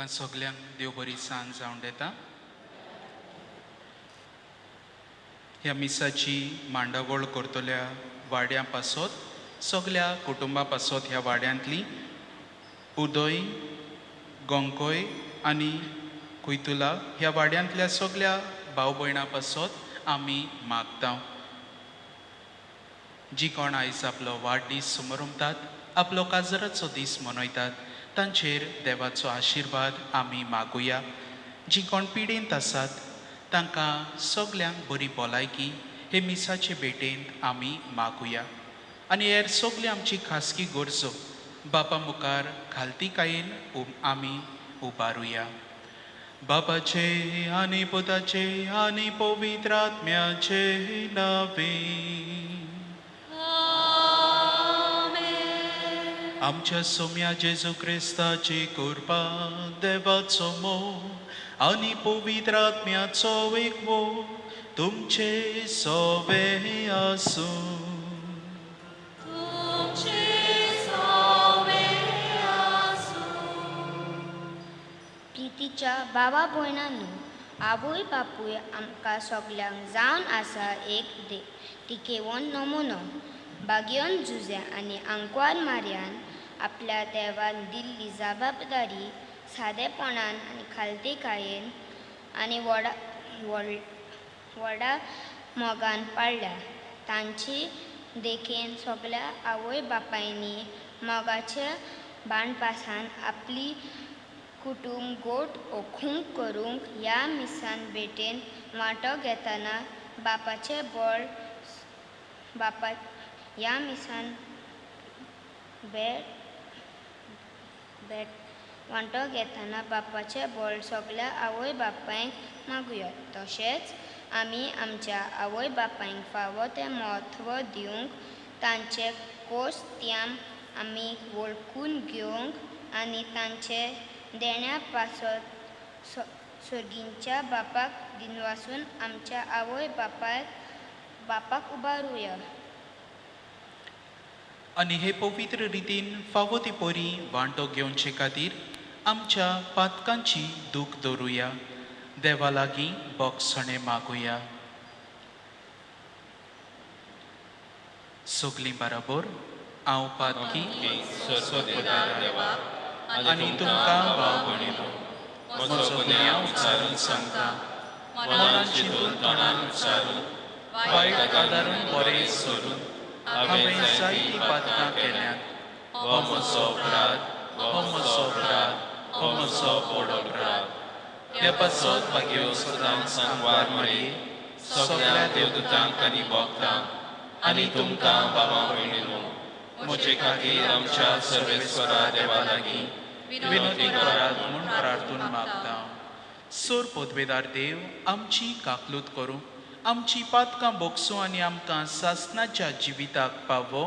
तुमकां सगल्यांक देव बरी सांज जावं येता. ह्या मिसाची मांडावळ करतल्या वाड्यां पासत सगल्या कुटुंबां पासत ह्या वाड्यांतली उदय गोंकोय आनी कुयतुला ह्या वाड्यांतल्या सगल्या भाव भयणां पासत आमी मागता. जी कोण आयज आपलो वाडदीस समोरुमतात, आपलो काजराचो दीस मनयतात, तांचेर देवाचो आशिर्वाद आमी मागुया. जी कोण पिडेंत आसात तांकां सगल्यांक बरी भलायकी हे मिसाचे भेटेंत आमी मागुया. आनी हेर सगली आमची खासगी गरजो बापा मुखार घालतीकायेन आमी उबारुया. बापाचे आनी पुताचे आनी पवित्र आत्म्याचे नांवे. आमच्या सोम्या जेजू क्रिस्ताची कृपा, देवाचो मोग आनी पवित्र आत्म्याचो एकवो तुमचे सोबे आसूं. प्रितीच्या भावा भयणांनो, आवय बापूय आमकां सगल्यांक जावन आसा एक तिकेवण नमुनो. बागयोन जुझ्या आनी आंकवार मारयान आपल्या देवान दिल्ली जबाबदारी सादेपणान आनी खालतीकायेन आनी व्हडा मोगान पाळ्ळ्या. तांची देखीन सगल्या आवय बापायनी मोगाच्या बाणपासान आपली कुटुंब गोट ओखूंक करूंक ह्या मिसान भेटेन वांटो घेतना बापाचे बळ ह्या मिसान वांटो घेतना बापाचे बळ सगल्या आवय बापायंक मागुया. तशेंच आमी आमच्या आवय बापायंक फावो तें म्हत्व दिवंक, तांचे कोस्त्याम आमी वळखून घेवंक आनी तांचे देण्या पासत सर्गींच्या बापाक दिनवासून आमच्या आवय बापाक उबारुया. आनी हे पवित्र रितीन फावो ती परी वांटो घेवचे खातीर आमच्या पातकांची दूख दवरुया. देवा लागीं बोगसणे मागुया. सगलीं बराबर हांव पातकी आनी तुमकां भाव भयणीनो म्हजो गुन्यांव उच्चारून सांगता. मनान चिंतून तोंडान उच्चारून वायट आदारून बरें सोडून हांवें जायतीं पातकां केल्यात. हो म्हजो अपराध, हो म्हजो अपराध, हो म्हजो व्हड अपराध. ह्या पासत भाग्यो सदांच सांगवार मारये सगळ्या देवदूतांक आनी भक्तांक आनी तुमकां भावा भयणीनो म्हजे खातीर आमच्या सर्वेस्वरा देवा लागीं विनोदी करात म्हूण प्रार्थून मागता. सोर पदवेदार देव आमची काकलूत करूं, आमची पातकां बोगसूं आनी आमकां सासणाच्या जिविताक पावो.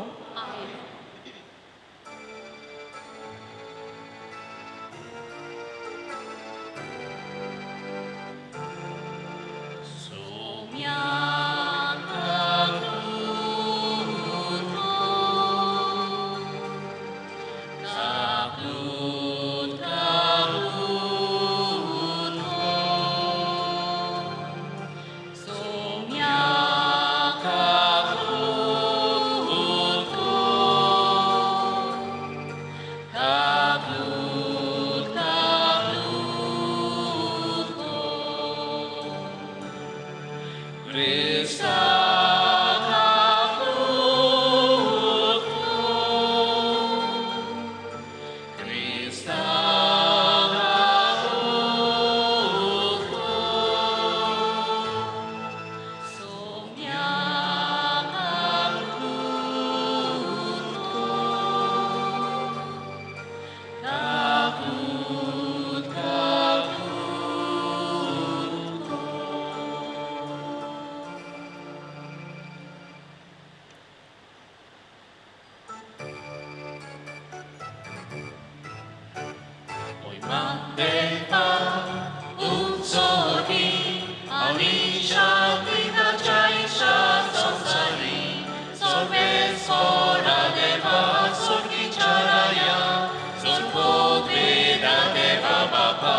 Papa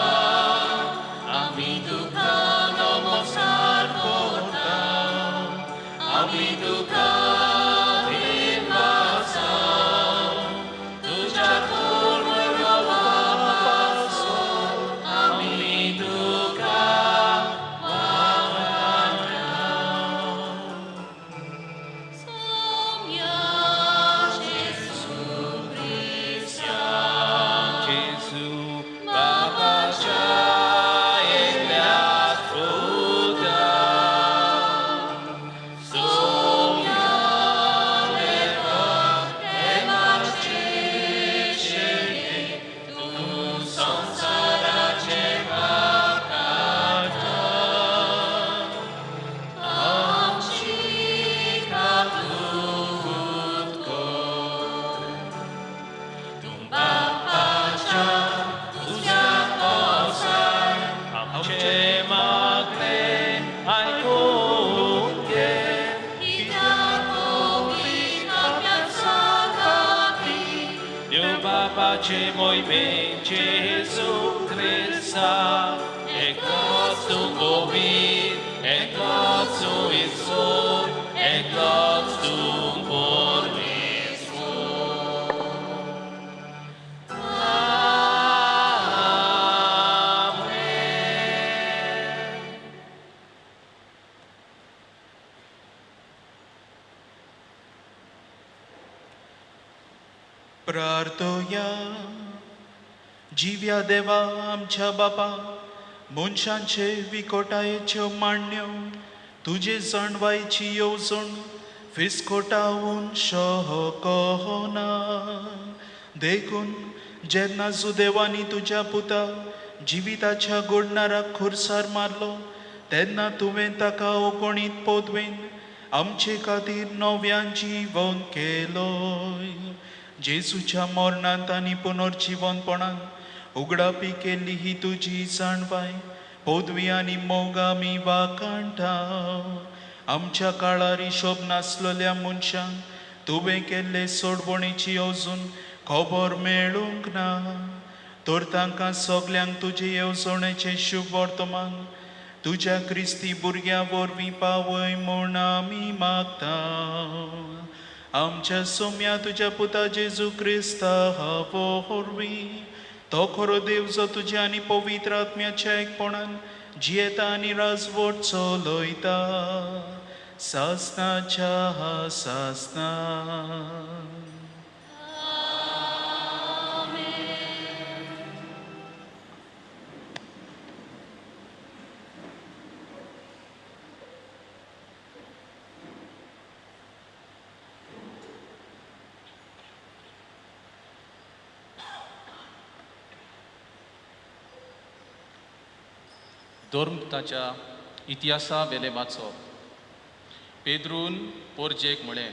Pace moi me Gesù Christa, e God's govit, e God's isur, e God's porvis. प्रार्थोया. जिव्या देवा आमच्या बापा, मनशांचे विकोटायेच्यो मांडण्यो तुझे जाणवायची येवजण फिसकोटावून शोकोना देखून जेन्ना सुदैवानी तुझ्या पुता जिविताच्या गोडणाराक खुर्सार मारलो तेन्ना तुवें ताका ओकोणीत पोदवेन आमचे खातीर नव्यान जीवन केलोय. जेजूच्या मरणांत आनी पुनर्जीवनपणांत उगडापी केल्ली ही तुजी जाणवाय पदवी आनी मोग आमी वाकाणटा. आमच्या काळार हिशोब नासलेल्या मनशांक तुवें केल्ले सोडवणेची अजून खबर मेळूंक ना. तर तांकां सगल्यांक तुजे येवजणेचें शुभ वर्तमान तुज्या क्रिस्ती भुरग्यां वरवीं पावय म्हूण आमी मागता. आमच्या सोम्या तुज्या पुता जेजू क्रिस्ता वरवीं तो खरो देव जो तुज्या आनी पवित्र आत्म्याच्या एकपणान जियेता आनी राजवट चलयता सासनाच्या सासना. धर्मताच्या इतिहासा वेले वाचप. पेद्रून पोरजेक म्हळें,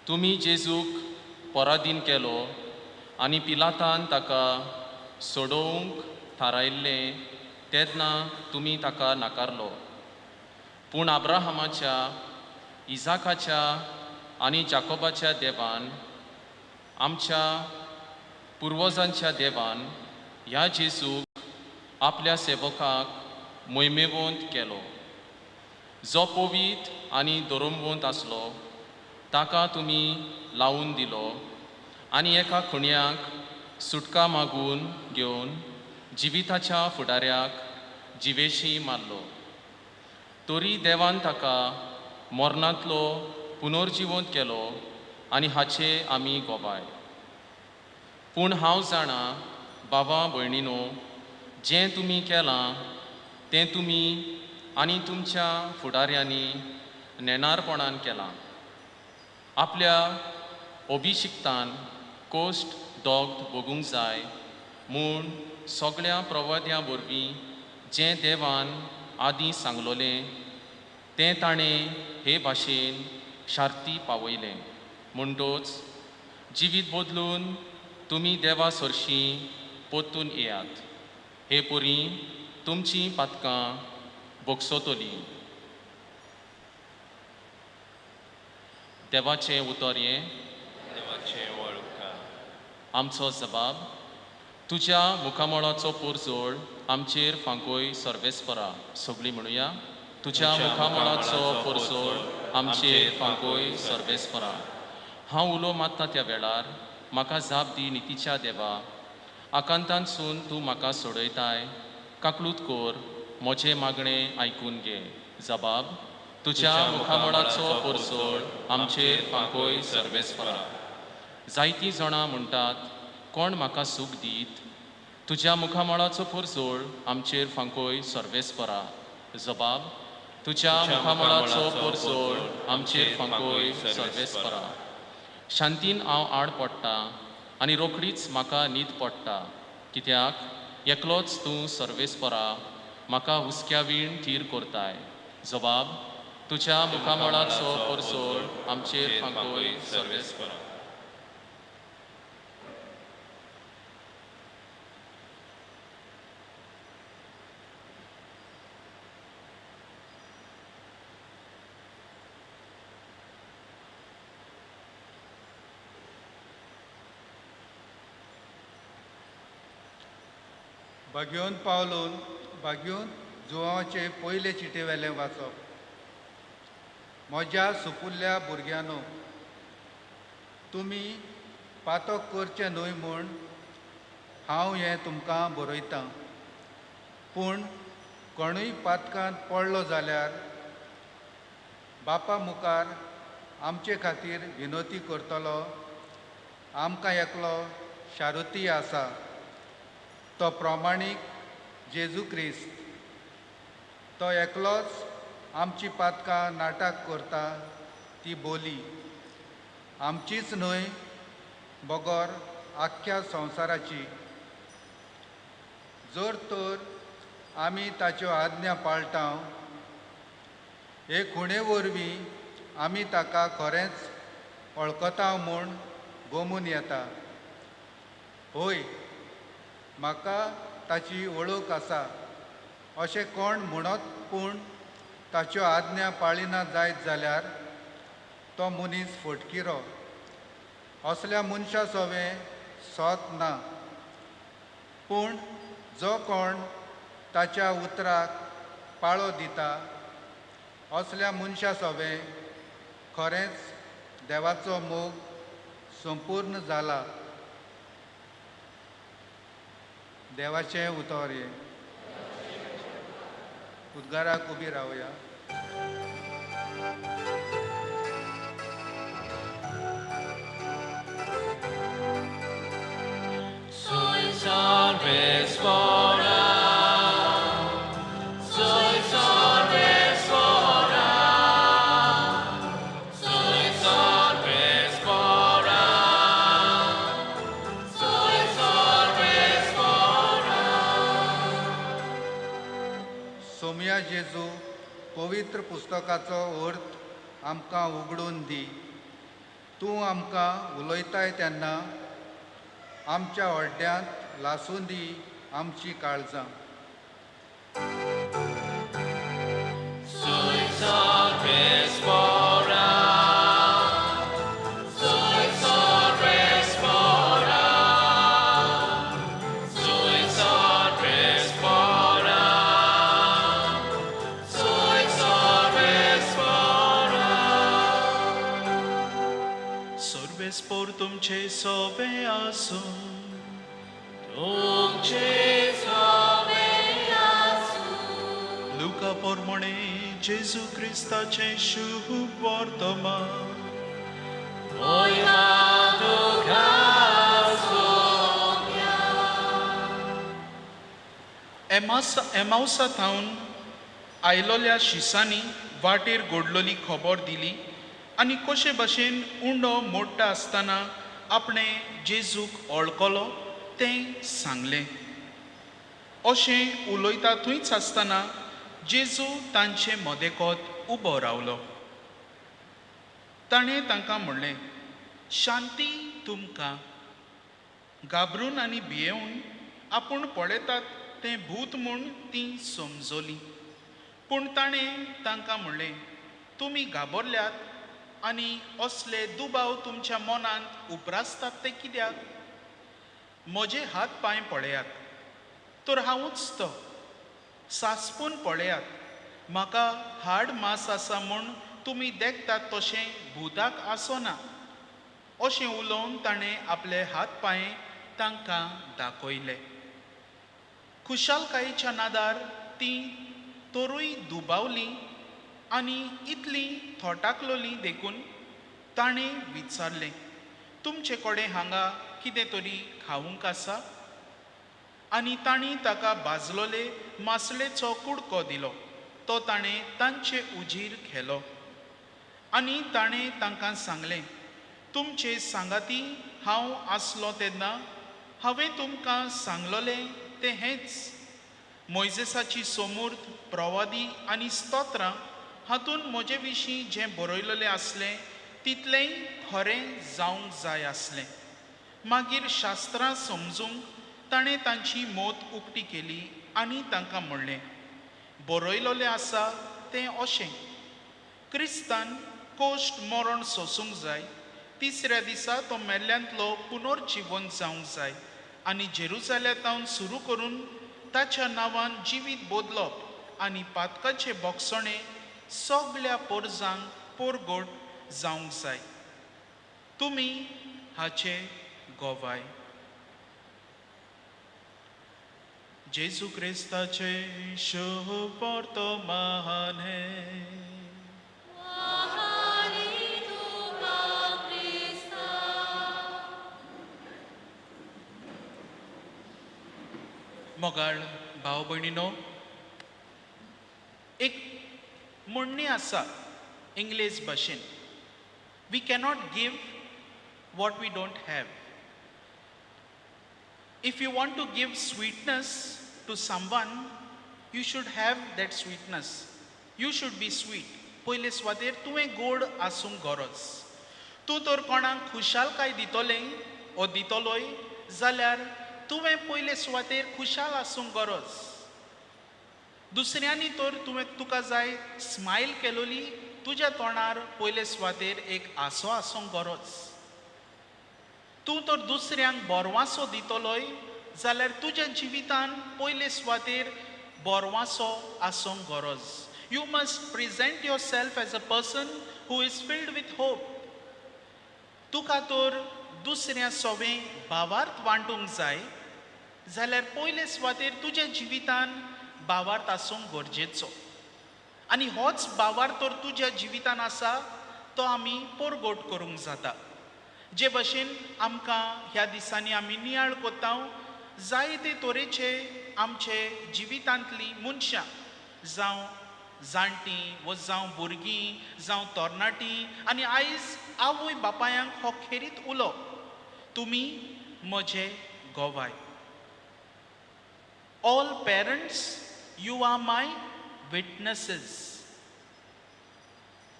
तुमी जेजूक पराधीन केलो आनी पिलातान ताका सोडोवंक थारायिल्लें तेन्ना तुमी ताका नाकारलो. पूण अब्राहमाच्या, इजाकाच्या आनी जाकोबाच्या देवान, आमच्या पुर्वजांच्या देवान ह्या जेजूक आपल्या सेवकाक मोहिमेवंत केलो. जो पवित आनी धर्मवंत आसलो ताका तुमी लावून दिलो आनी एका खणयाक सुटका मागून घेवन जिविताच्या फुडाऱ्याक जिवेशी मारलो. तरी देवान ताका मरणांतलो पुनर्जीवंत केलो आनी हाचे आमी गोबाय. पूण हांव जाणा बाबा भयणीनो, जें तुमी केलां तें तुमी आनी तुमच्या फुडाऱ्यांनी नेणारपणान केलां. आपल्या अभिशिक्तान कोश्ट दोग भोगूंक जाय म्हूण सगळ्या प्रवाद्यां वरवीं जें देवान आदीं सांगलोलें तें ताणें हे भाशेन शार्ती पावयलें. म्हणटच जिवीत बदलून तुमी देवा सरशीं पोत्तून येयात. हे पुरी तुमची पातकां भोगसोतलीं. देवाचें उतर हें, देवाचें वळखा. आमचो जबाब, तुज्या मुखामळाचो पोरजोळ आमचेर फांकोय सर्वेस्परा. सगळीं म्हणुया, तुज्या मुखामळाचो पोरजोळ आमचेर फांकोय सर्वेस्परा. हांव उलो मारता त्या वेळार म्हाका जाप दी नितीच्या देवा. आकांतांतसून तूं म्हाका सोडयताय, काकलूत कोर, म्हजें मागणें आयकून घे. जबाब, तुज्या मुखामळाचो पोरजोळ आमचेर फांकोय सर्वेस्परा. जायतीं जाणां म्हणटात, कोण म्हाका सूख दीत. तुज्या मुखामळाचो पोरजोळ आमचेर फांकोय सर्वेस्परा. जबाब, तुज्या मुखामळाचो पोरजोळ आमचेर फांकोय सर्वेस्परा. शांतीन हांव आड पडटा आनी रोखडीच म्हाका न्हीद पडटा, कित्याक एकलोच तूं सर्वेस्परा म्हाका हुस्क्यावीण थीर करताय. जबाब, तुज्या मुखामळाचो पोरजोळ आमचेर फांकोय सर्वेस्परा. बागेवन पावलून बागेवन जुवांचे पयले चिटेवेलें वाचप. म्हज्या सुपुल्ल्या भुरग्यांनो, तुमी पातक करचें न्हय म्हूण हांव हें तुमकां बरयतां. पूण कोणूय पातकांत पडलो जाल्यार बापा मुखार आमचे खातीर विनोती करतलो. आमकां एकलो शारुती आसा, तो प्रामाणीक जेजू क्रिस्त. तो एकलोच आमची पातकां नाटक करता ती बोली, आमचीच न्हय बगोर आख्ख्या संवसाराची. जर तर आमी ताच्यो आज्ञा पाळटाव, हे खुणे वरवीं आमी ताका खरेंच वळखता म्हूण गमून येता. होय, म्हाका ताची वळख आसा अशें कोण म्हणत पूण ताच्यो आज्ञा पाळिना जायत जाल्यार तो मनीस फटकिरो. असल्या मनशा सवें सोत ना. पूण जो कोण ताच्या उतराक पाळो दिता, असल्या मनशा सवें खरेंच देवाचो मोग संपूर्ण जाला. देवाचें उतर हे. उद्गाराक उबी रावया. Soy salves fora, soy salves fora, soy salves fora, soy salves fora. Somaiya जेजू, पवित्र पुस्तकाचो अर्थ आमकां उगडून दी. तूं आमकां उलयताय तेन्ना आमच्या हड्ड्यांत लासून दी आमची काळजां. Soy salves fora, soy salves fora, soy salves fora, soy salves fora. Sarves por तुमचे सोबे आसूं. तुमचे सोबे आसूं. लुका पोरमणे जेजू क्रिस्ताचे शुभ वर्तमान. मोया तुका सोम्या. एमाउसा थावन आयलोल्या शिसांनी वाटेर घडलोली खबर दिली आनी कशे भाशेन उंडो मोडटा आसतना आपणें जेजूक वळखलो तें सांगलें. अशें उलयता थंयच आसतना जेजू तांचे मदेकोत उबो रावलो. ताणें तांकां म्हणलें, शांती तुमकां. घाबरून आनी भियेवन आपूण पळयतात तें भूत म्हूण तीं समजलीं. पूण ताणें तांकां म्हणलें, तुमी घाबरल्यात आनी असले दुबाव तुमच्या मनांत उप्रासतात ते कित्याक? म्हजे हात पांय पळयात, तर हांवूच तो. सासपून पळयात, म्हाका हाड मास आसा म्हूण तुमी देखतात तशें भुताक आसना. अशें उलोवन ताणें आपले हात पांय तांकां दाखयले. खुशालकायेच्या नादार तीं तोरूय दुबावलीं आनी इतलीं थोटाकलोलीं देखून ताणें विचारलें, तुमचे कडेन हांगा कितें तरी खावूंक आसा? आनी तांणी ताका भाजलोले मासलेचो कुडको दिलो. तो ताणें तांचे उजीर केलो. आनी ताणें तांकां सांगलें, तुमचे सांगाती हांव आसलो तेन्ना हांवें तुमकां सांगलोलें तें हेंच. मोइजेसाची समूर्त, प्रवादी आनी स्तोत्रां हातून म्हजे विशीं जें बरयलेलें आसलें तितलेंय खरें जावंक जाय आसलें. मागीर शास्त्रां समजूंक ताणें तांची मोत उक्ती केली आनी तांकां म्हणलें, बरयलोलें आसा तें अशें, क्रिस्तान कोश्ट मरण सोंसूंक जाय, तिसऱ्या दिसा तो मेल्ल्यांतलो पुनर्जिवन जावंक जाय आनी जेरुसालेमांत सुरू करून ताच्या नांवान जिवीत बोदलप आनी पातकाचे बोगसणे सगळ्या पोरजांक पोरगोट जावंक जाय. तुमी हाचे गोवाय. जेजू क्रिस्ताचे शुभ वर्तमान हे. मोगाळ भाव भयणीनो, एक म्हणणी आसा इंग्लीश भाशेन, we cannot give what we don't have. If you want to give sweetness to someone, you should have that sweetness. You should be sweet. पयले सुवातेर तुवें गोड आसूंक गरज. तूं तर कोणाक खुशालकाय दितलें ओ दितलोय जाल्यार तुवें पयले सुवातेर खुशाल आसूंक गरज. दुसऱ्यांनी तर तुका जाय स्मायल केलोली, तुज्या तोंडार पयले सुवातेर एक आसो आसूंक गरज. तूं तर दुसऱ्यांक बोरवांसो दितलोय जाल्यार तुज्या जिवितान पयले सुवातेर बोरवांसो आसूंक गरज. You must present yourself as a person who is filled with hope. तुका तर दुसऱ्या सोवें भावार्थ वांटूंक जाय जाल्यार पयले सुवातेर तुज्या जिवितान भावार्थ आसूंक गरजेचो. आनी होच भावार्थ तर तुज्या जिवितान आसा तो आमी पोरगोट करूंक जाता. जे भशेन आमकां ह्या दिसांनी आमी नियाळ कोत्ता, जायते तरेचे आमचे जिवितांतलीं मनशां, जावं जाणटीं वा जावं भुरगीं जावं तरणाटीं, आनी आयज आवय बापायांक हो खेरीत उलो, तुमी म्हजे गोवाय. ऑल पेरंट्स, यू आर माय विटनेसीस.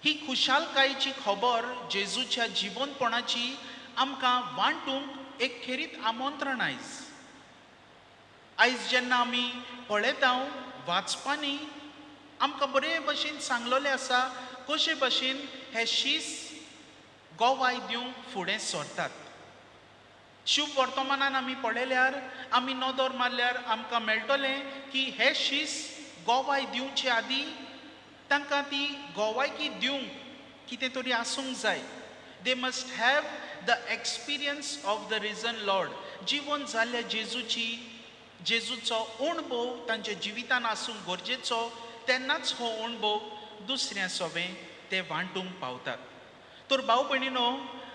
ही खुशालकायेची खबर जेजूच्या जिवनपणाची आमकां वांटूंक एक खेरीत आमंत्रण आयज. आयज जेन्ना आमी पळयता वाचपांनी आमकां बरे भशेन सांगलोलें आसा कशे भशेन हे शीस गोवाय दिवंक फुडें सरतात. शुभ वर्तमानान आमी पळयल्यार, आमी नदर मारल्यार आमकां मेळटलें की हे शीस गोवाय दिवचे आदीं तांकां ती गोवायकी दिवंक कितें तरी आसूंक जाय. They must have the experience of the region Lord. जिवन जाल्ल्या जेजूचो अणभव तांच्या जिवितान आसूंक गरजेचो. तेन्नाच हो अणभव दुसऱ्या सोबें ते वांटूंक पावतात. तर भाव भयणीनो,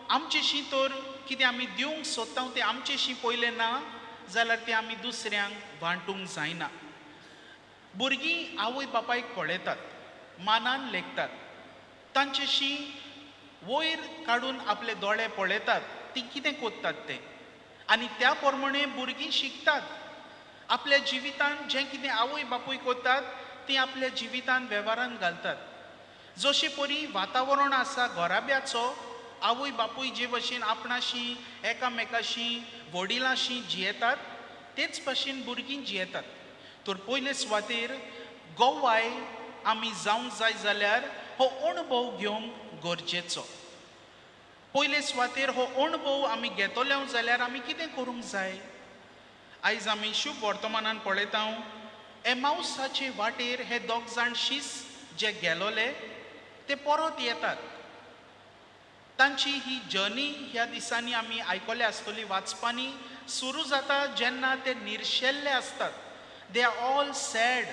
आमचेशी तर कितें आमी दिवंक सोदता तें आमचेशी पयलें ना जाल्यार तें आमी दुसऱ्यांक वांटूंक जायना. भुरगीं आवय बापायक पळयतात, मानान लेखतात, तांचेशी वयर काडून आपले दोळे पळयतात ती कितें कोत्तात तें, आनी त्या प्रमाणे भुरगीं शिकतात. आपल्या जिवितान जें कितें आवय बापूय कोत्तात तीं आपल्या जिवितान वेव्हारान घालतात. जशें परी वातावरण आसा घराब्याचो, आवय बापूय जे भशेन आपणाशी एकामेकाशी वडिलांशी जियेतात तेच भशेन भुरगीं जियेतात. तर पयले सुवातेर गोवाय आमी जावंक जाय जाल्यार हो अणभव घेवंक गरजेचो. पयले सुवातेर हो अणभव आमी घेतले जाल्यार आमी कितें करूंक जाय. आयज आमी शुभ वर्तमानान पळयता एमाउसाचे वाटेर हे दोग जाण शीस जे गेलोले ते परत येतात. तांची ही जर्नी ह्या दिसांनी आमी आयकले आसतली वाचपांनी सुरू जाता जेन्ना ते निर्शेल्ले आसतात. They are all sad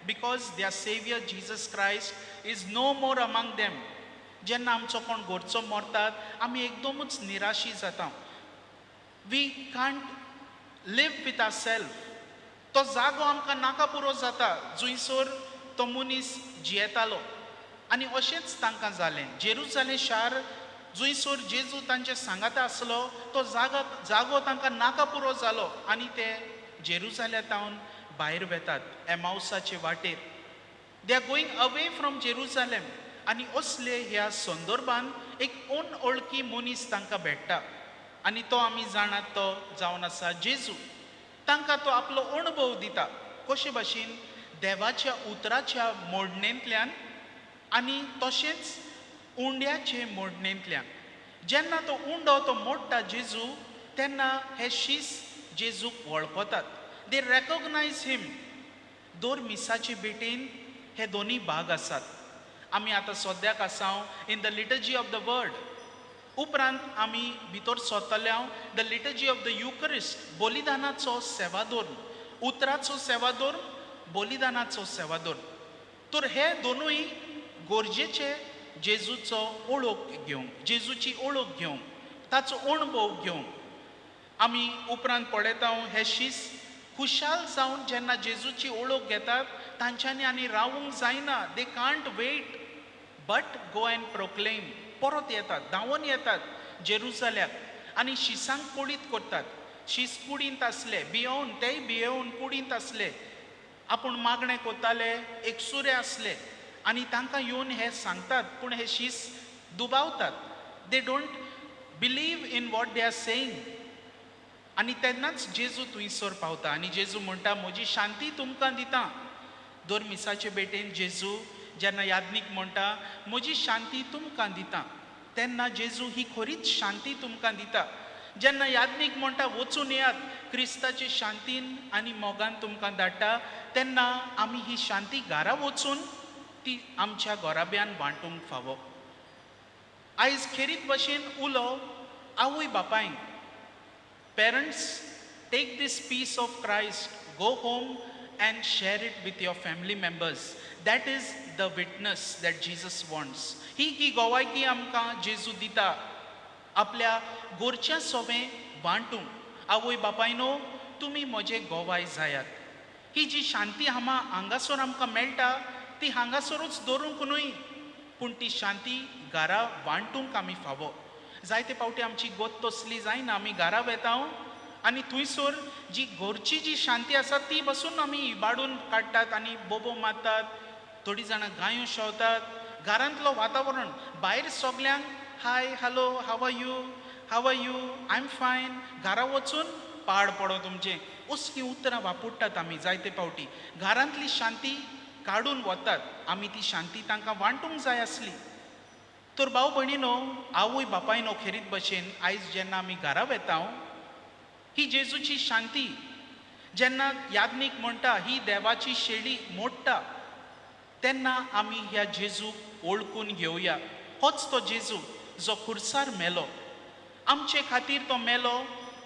because their saviour Jesus Christ is no more among them. जेन्ना आमचो कोण घरचो मरतात आमी एकदमूच निराशी जाता. We can't live with our self. तो जागो आमकां नाका पुरो जाता जंयसर तो मनीस जियेतालो. आनी अशेंच तांकां जालें. जेरुजालेम शार जंयसर जेजू तांचे सांगाता आसलो तो जागो तांकां नाका पुरो जालो आनी ते जेरुजालेमांतल्यान भायर वेतात एमाउसाचे वाटेर. They are going away from Jerusalem. आनी असले ह्या संदर्भान एक अनवळखी मनीस तांकां भेटता आनी तो आमी जाणात तो जावन आसा जेजू. तांकां तो आपलो अणभव दिता कशे भाशेन देवाच्या उतराच्या मोडणेंतल्यान आनी तशेंच उंड्याचे मोडणेंतल्यान. जेन्ना तो उंडो तो मोडटा जेजू तेन्ना हे शीस जेजूक वळखतात. दे रेकॉग्नायज हिम. दोर मिसाचे बेटेन हे दोन्ही भाग आसात. आमी आतां सद्याक आसा in the liturgy of the word. उपरांत आमी भितर सोदतले हांव द लिटर्जी ऑफ द युकरिस्ट, बलिदानाचो सेवा दवरून, उतराचो सेवा दवरून, बलिदानाचो सेवा दवरून. तर हे दोनूय गरजेचे जेजूचो ओळख घेवंक, जेजूची ओळख घेवंक, ताचो अणभव घेवंक. आमी उपरांत पळयता हे शीस खुशाल जावन जेन्ना जेजूची ओळख घेतात तांच्यांनी आनी रावूंक जायना. They can't wait but go and proclaim. परत येतात, धांवन येतात जेरुसल्याक आनी शिसांक कुडीत करतात. शीस कुडींत आसले, भियोवन, तेय भियोवन कुडींत आसले. आपूण मागणें कोत्ताले, एकसुरे आसले आनी तांकां येवन हे सांगतात, पूण हे शीस दुबावतात. They don't believe in what they are saying. आनी तेन्नाच जेजू थंयसर पावता आनी जेजू म्हणटा, म्हजी शांती तुमकां दिता. दोर मिसाचे बेटेन जेजू जेन्ना याज्ञीक म्हणटा, म्हजी शांती तुमकां दिता, तेन्ना जेजू ही खरीच शांती तुमकां दिता. जेन्ना याज्ञीक म्हणटा, वचून येयात, क्रिस्ताचे शांतीन आनी मोगान तुमकां धाडटा, तेन्ना आमी ही शांती घरा वचून ती आमच्या घोराब्यान वांटूंक फावो. आयज खेरीत भशेन उलो आवय बापायंक, parents, take this peace of Christ, go home and share it with your family members. That is the witness that Jesus wants. ही गोवायकी आमकां जेजू दिता आपल्या गोरच्या सोबें वांटूंक. आवय बापायनो, तुमी म्हजे गोवाय जायात. ही जी शांती हांगासर आमकां मेळटा ती हांगासरूच दवरूंक न्हय, पूण ती शांती घरा वांटूंक आमी फावो. जायते फावटी आमची गोत तसली जायना. आमी घरा वेता आनी थंयसर जी घरची जी शांती आसा ती बसून आमी इबाडून काडटात आनी बोबो मारतात. थोडी जाणां गायो शेवतात. घरांतलो वातावरण भायर सगल्यांक hi, hello, how are you, how are you, I am fine. घरा वचून पाड पडो तुमचें, असलीं उतरां वापरतात आमी जायते फावटी. घरांतली शांती काडून वतात. आमी ती शांती तांकां वांटूंक जाय आसली. तर भाव भयणीनो, आवय बापायनो, खेरीत भशेन आयज जेन्ना आमी घरा वेता, ही जेजूची शांती जेन्ना याज्ञीक म्हणटा ही देवाची शेळी मोडटा, तेन्ना आमी ह्या जेजूक ओळखून घेवया. होच तो जेजू जो खुर्सार मेलो, आमचे खातीर तो मेलो,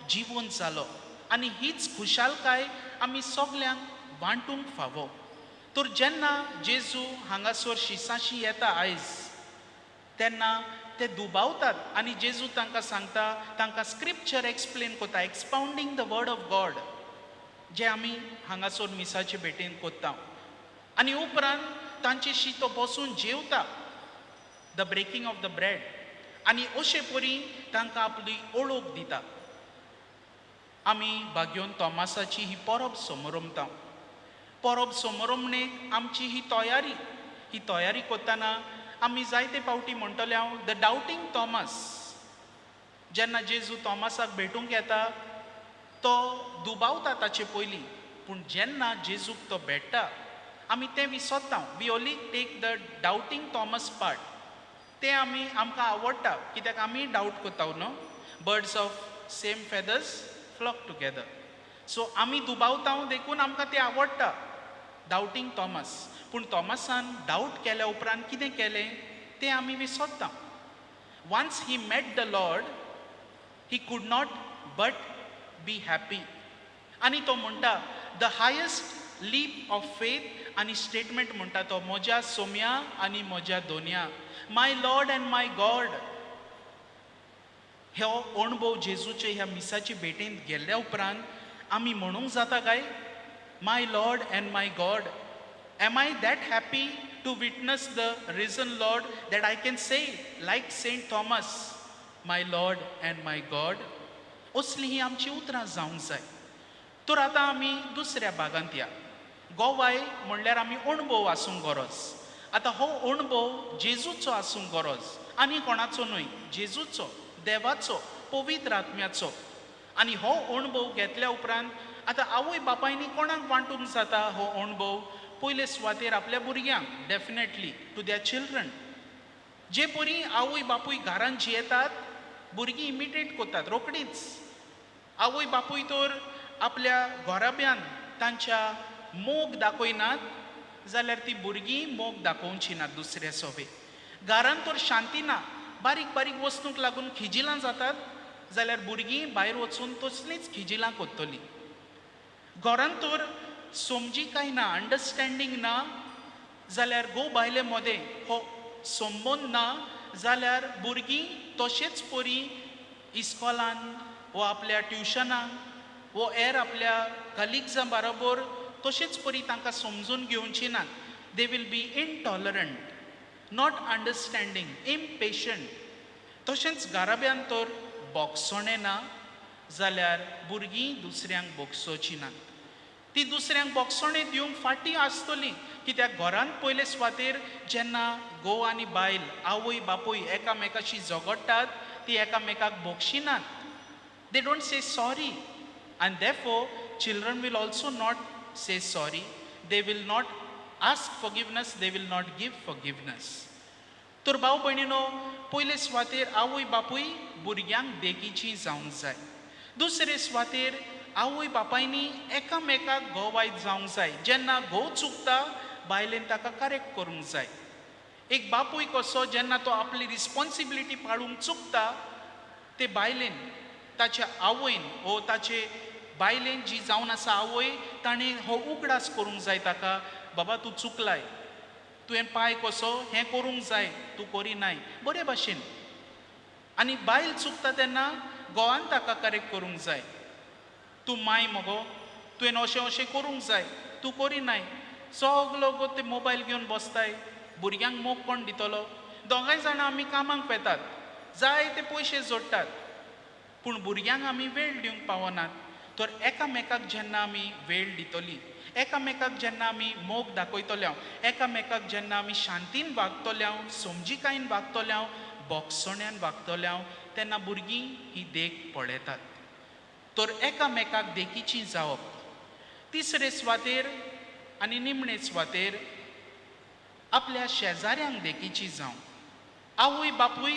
जिवून जालो आनी हीच खुशालकाय आमी सगल्यांक वांटूंक फावो. तर जेन्ना जेजू हांगासर शिसाशी येता आयज, तेन्ना ते दुबावतात आनी जेजू तांकां सांगता, तांकां स्क्रिप्चर एक्सप्लेन कोता, एक्सपाउंडींग द वर्ड ऑफ गॉड, जे आमी हांगासर मिसाचे भेटेन कोत्ता. आनी उपरांत तांचेशी तो बसून जेवता, the breaking of the bread, आनी अशे परी तांकां आपली ओळख दिता. आमी भाग्योन तोमासाची ही परब समोरमता. परब समोरमणेक आमची ही तयारी कोत्ताना आमी जायते फावटी म्हणटले हांव द डावटींग थॉमस. जेन्ना जेजू थॉमसाक भेटूंक येता तो दुबावता ताचे पयलीं, पूण जेन्ना जेजूक तो भेटता आमी तें विसरता. We only take the doubting Thomas part. तें आमकां आवडटा, कित्याक आमी डावट कोत्ता न्हू. Birds of same feathers flock together. So आमी दुबावता देखून आमकां तें आवडटा, डावटींग थॉमस. पूण थॉमसान डावट केल्या उपरांत कितें केलें तें आमी विसरता. Once he met the Lord, he could not but be happy. आनी तो म्हणटा the highest leap of faith, आनी स्टेटमेंट म्हणटा तो, म्हज्या सोम्या आनी म्हज्या दोनया, my Lord and my God. हो अणभव जेजूचे ह्या मिसाची भेटेंत गेल्ल्या उपरांत आमी म्हणूंक जाता काय, my Lord and my God. Am I that happy to witness the risen Lord that I can say, like Saint Thomas, my Lord and my God? असली ही आमची उतरां जावंक जाय. तर आतां आमी दुसऱ्या भागांत या. गोवाय म्हणल्यार आमी अणभव आसूंक गरज. आतां हो अणभव जेजूचो आसूंक गरज, आनी कोणाचो न्हय, जेजूचो, देवाचो, पवित्र आत्म्याचो. आनी हो अणभव घेतल्या उपरांत आतां आवय बापायनी कोणाक वांटूंक जाता हो अणभव? पयले सुवातेर आपल्या भुरग्यांक, डेफिनेटली टू देयर चिल्ड्रन. जे परी आवय बापूय घरांत जियेतात, भुरगीं इमिटेट कोतात रोकडीच. आवय बापूय तर आपल्या घोराब्यान तांच्या मोग दाखयनात जाल्यार ती भुरगीं मोग दाखोवची नात दुसऱ्या सोबे. घरान तर शांती ना, बारीक बारीक वस्तूंक लागून खिजिलां जातात जाल्यार भुरगीं भायर वचून तसलींच खिजिलां कोत्तलीं. घरान तर समजी काय ना, अंडरस्टँडींग ना जाल्यार घोव बायले मदें हो संबंद ना जाल्यार भुरगीं तशेंच परी इस्कॉलान वो आपल्या ट्युशनाक वो हेर आपल्या कलिग्जां बरोबर तशेंच परी तांकां समजून घेवची नात. They will be intolerant, not understanding, impatient. तशेंच घराब्यान तर बोगसोणें ना जाल्यार भुरगीं दुसऱ्यांक बोगसोवची नात. ती दुसऱ्यांक बोगसोणें दिवंक फाटीं आसतलीं, कित्याक घरांत पयले सुवातेर जेन्ना घोव आनी बायल, आवय बापूय एकामेकाशी झगडटात ती एकामेकाक बोगशिनात. They don't say sorry and therefore children will also not say sorry. They will not ask forgiveness, they will not give forgiveness. तर भाव भयणीनो, पयले सुवातेर आवय बापूय भुरग्यांक देगीची जावंक जाय. दुसरे सुवातेर आवय बापायनी एकामेकाक घोवायत जावंक जाय. जेन्ना घोव चुकता बायलेन ताका करेक्ट करूंक जाय. एक बापूय कसो जेन्ना तो आपली रिस्पॉन्सिबिलिटी पाळूंक चुकता ते बायलेन ताच्या आवयन वो ताचे बायलेन जी जावन आसा आवय, ताणें हो उगडास करूंक जाय ताका, बाबा तूं चुकलाय, तुवें पांय कसो हें करूंक जाय, तूं करिनाय, बरे भाशेन. आनी बायल चुकता तेन्ना घोवान ताका करेक्ट करूंक जाय. तूं माय मगो, तुवें अशें अशें करूंक जाय, तूं करिनाय. सगलो गो ते मोबायल घेवन बसताय, भुरग्यांक मोग कोण दितलो? दोगांय जाणां आमी कामाक वेतात, जाय ते पयशे जोडटात, पूण भुरग्यांक आमी वेळ दिवंक पावनात. तर एकामेकाक जेन्ना आमी वेळ दितलीं, एकामेकाक जेन्ना आमी मोग दाखयतल्यो, एकामेकाक जेन्ना आमी शांतीन वागतल्यो, समजिकायेन वागतल्यो, बोगसोण्यान वागतल्यो, तेन्ना भुरगीं ही देख पळयतात. तर एकामेकाक देखीची जावप. तिसरे सुवातेर आनी निमणे सुवातेर आपल्या शेजाऱ्यांक देखीची जावं. आवय बापूय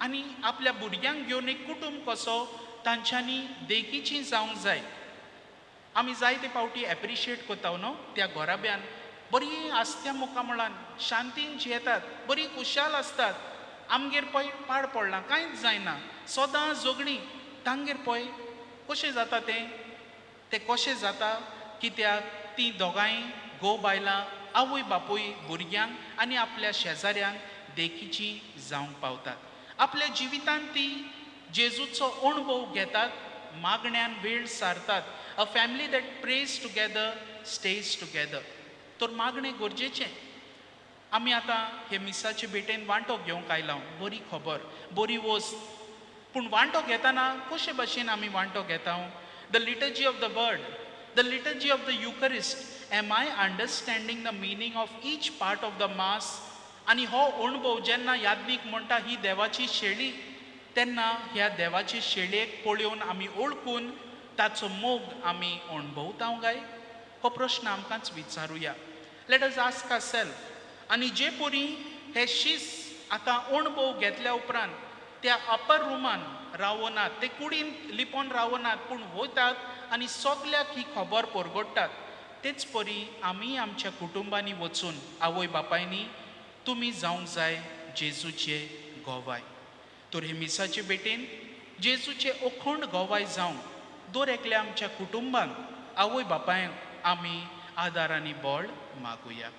आनी आपल्या भुरग्यांक घेवन एक कुटुंब कसो तांच्यांनी देखीची जावंक जाय. आमी जायते फावटी एप्रिशिएट कोत्ताव न्हू त्या घोराब्यान, बरी आस्त्या मुखामळान शांतीन जियेतात, बरी खुशाल आसतात. आमगेर पळय पाड पडलां, कांयच जायना, सदां झगडीं. तांगेर पळय कशें जाता तें कशें जाता कित्याक तीं दोगांय घोव बायलां, आवय बापूय भुरग्यांक आनी आपल्या शेजाऱ्यांक देखीची जावंक पावतात. आपल्या जिवितांत ती जेजूचो अणभव घेतात, मागण्यान वेळ सारतात. A family that prays together stays together. तर मागणें गरजेचें. आमी आतां हे मिसाचे भेटेन वांटो घेवंक आयलां, बरी खबर, बरी वस्त. पूण वांटो घेतना कशे भाशेन आमी वांटो घेता? The liturgy of the word, the liturgy of the Eucharist. Am I understanding the meaning of each part of the mass? आनी हो अणभव जेन्ना यादनीक म्हणटा ही देवाची शेळी, तेन्ना ह्या देवाचे शेळयेक पळयोवन आमी ओळखून ताचो मोग आमी अणभवतां काय? हो प्रश्न आमकांच विचारुया. Let us ask ourselves. आनी जे परी हे शीस आतां अणभव घेतल्या उपरांत त्या अपर रुमान रावनात, ते कुडीन लिपोन रावनात, पूण वयतात आनी सगल्याक ही खबर परगडटात. तेच परी आमी आमच्या कुटुंबांनी वचून आवय बापायनी तुमी जावंक जाय जेजूचे गोवाय. तर हे मिसाचे भेटेन जेजूचे अखंड गोवाय जावं दर एकल्या आमच्या कुटुंबांक, आवय बापायक आमी आदार आनी बळ मागुया.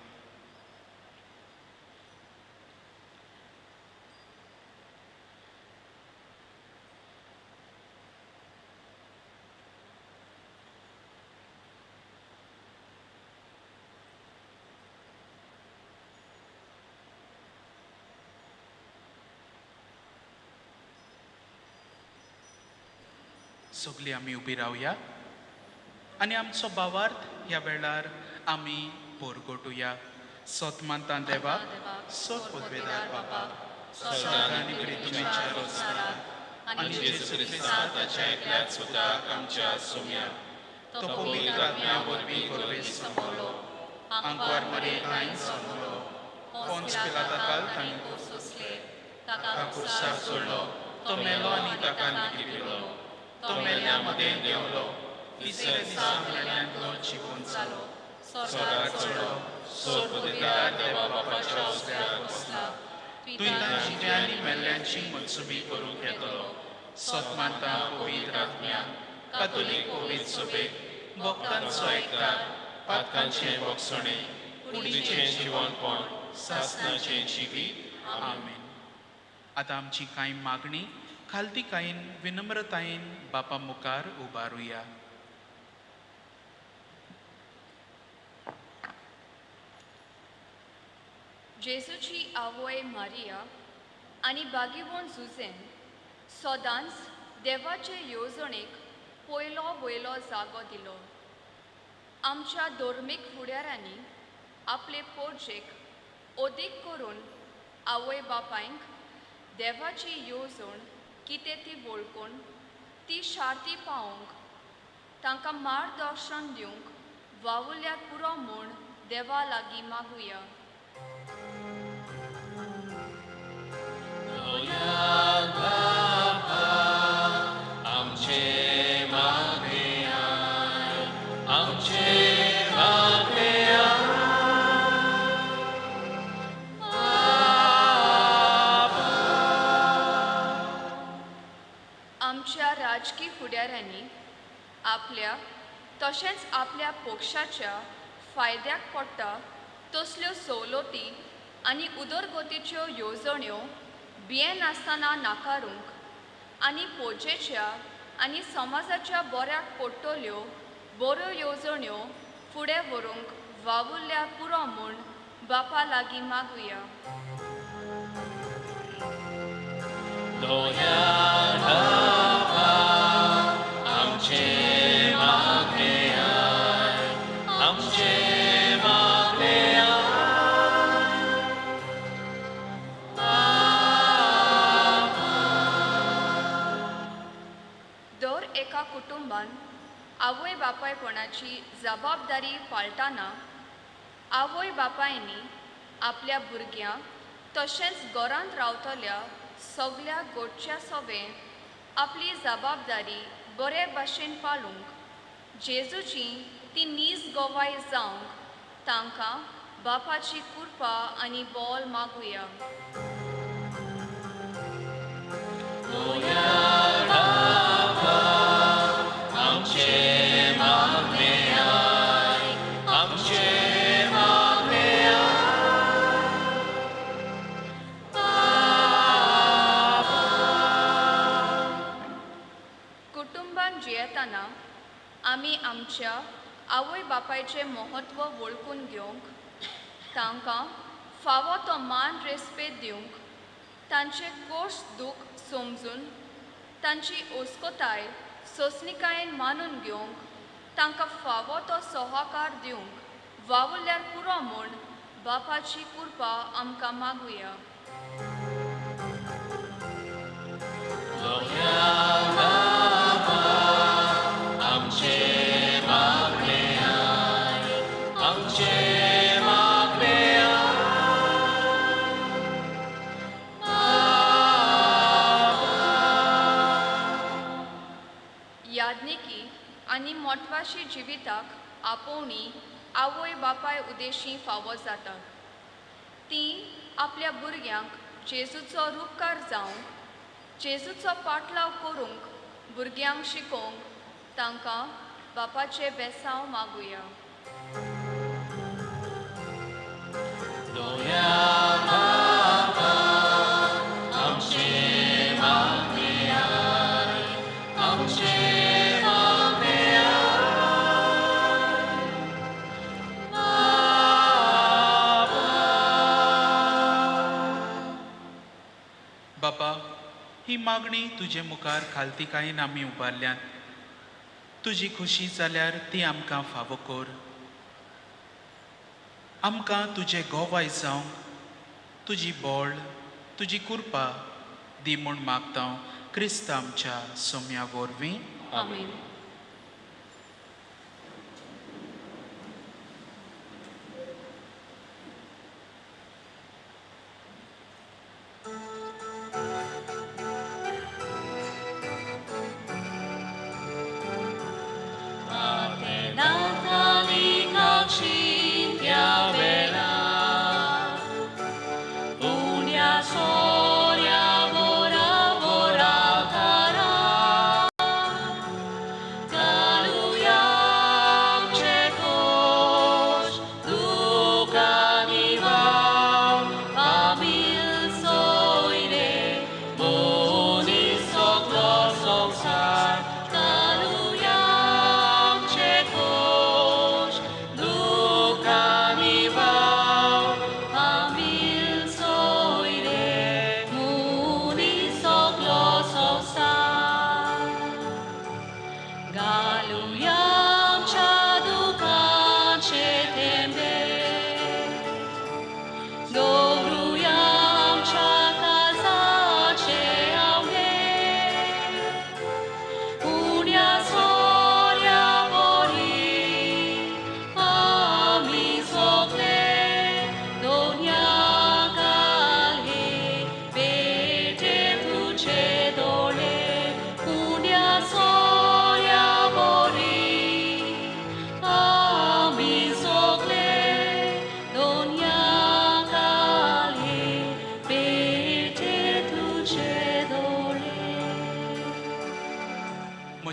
सगळीं आमी उबी रावया आनी आमचो भावार्थ ह्या वेळार आमी परगटुया. सोतमांता देवा, सोत पदवेदार बाबा, स्वर्गांत आनी पृथ्वीच्या रोजगारात आनी जेजू ख्रिस्तांत ताच्या एकल्याच सुदाक आमच्या सोम्या तो पवित्र आत्म्या वरवीं गोरवेस संभोलो, आंकवार मरे कांय संभोलो, पोंच पिलाता काल तांणी सोंसले, ताका कुर्सार सोडलो, तो मेलो आनी ताका न्हिदिलो, तो मेल्या मदें देंवलो, तिसऱ्या दिसा म्हणल्यान तो चिकून जालो स्वर्गाक चडो सोर्पदिता देवा बापाच्या उजव्यार बसला तुयें जिते आनी मेल्ल्यांची मनसुबी करूंक येतलो सतमाता पवित्र आत्म्या कातोलीक पवित्र सभेक भक्तांचो एककार पातकांचे भोगसणे कुडीचें जिवनपण सासणाचें जिवीत आमेन. आतां आमची कांय मागणी खालतीकायेन विनम्रतायेन बापा मुखार उबारुया. जेजूची आवय मारिया आनी बागीवण जुझेन सदांच देवाचे येवजणेक वयलो जागो दिलो. आमच्या धर्मीक फुडाऱ्यांनी आपले पोरजेक ओदीक करून आवय बापायंक देवाची येवजण कितें ती वळखून ती शार्ती पावोवंक तांकां मार्गदर्शन दिवंक वावुरल्यार पुरो म्हूण देवा लागीं मागुया. आमच्या राजकी फुडाऱ्यांनी आपल्या तशेंच आपल्या पक्षाच्या फायद्याक पडटा तसल्यो सवलती आनी उदरगतीच्यो येवजण्यो भियेन आसतना नाकारूंक आनी पोजेच्या आनी समाजाच्या बऱ्याक पडटल्यो बऱ्यो येवजण्यो फुडें व्हरूंक वावुरल्यार पुरो म्हूण बापा लागीं मागुया. दर एका कुटुंबान आवय बापायपणाची जबाबदारी पाळटाना आवय बापायनी आपल्या भुरग्यांक तशेंच घरांत रावतल्या सगल्या गोडच्या सवें आपली जबाबदारी बरे भाशेन पाळूंक जेजूची ती नीज गोवाय जावंक तांकां बापाची कृपा आनी बोल मागुया. कुटुंबान जियेतना आमी आमच्या आवय बापायचें महत्व वळखून घेवंक तांकां फावो तो मान रेस्पेद दिवंक तांचे कोश्ट दूख समजून तांची ओस्कोताय सोंसणीकायेन मानून घेवंक तांकां फावो तो सहकार दिवंक वावुरल्यार पुरो म्हूण बापाची कृपा आमकां मागुया. यादनिकी आनी मोटवाशी जिविताक आपोवणी आवय बापाय उदेशी फावो जाता. तीं आपल्या भुरग्यांक जेजूचो रूपकार जावंक जेजूचो पाटलाव करूंक भुरग्यांक शिकोवंक तांकां बापाचे बेसांव मागुया. बापा, ही मागणी तुजे मुखार खालतीकायेन आमी उबारल्यात. तुजी खुशी जाल्यार ती आमकां फावो कर. आमकां तुजे गोवाय जावंक तुजी बोळ तुजी कृपा दी म्हूण मागता क्रिस्त आमच्या सोम्या वरवीं. आमीन.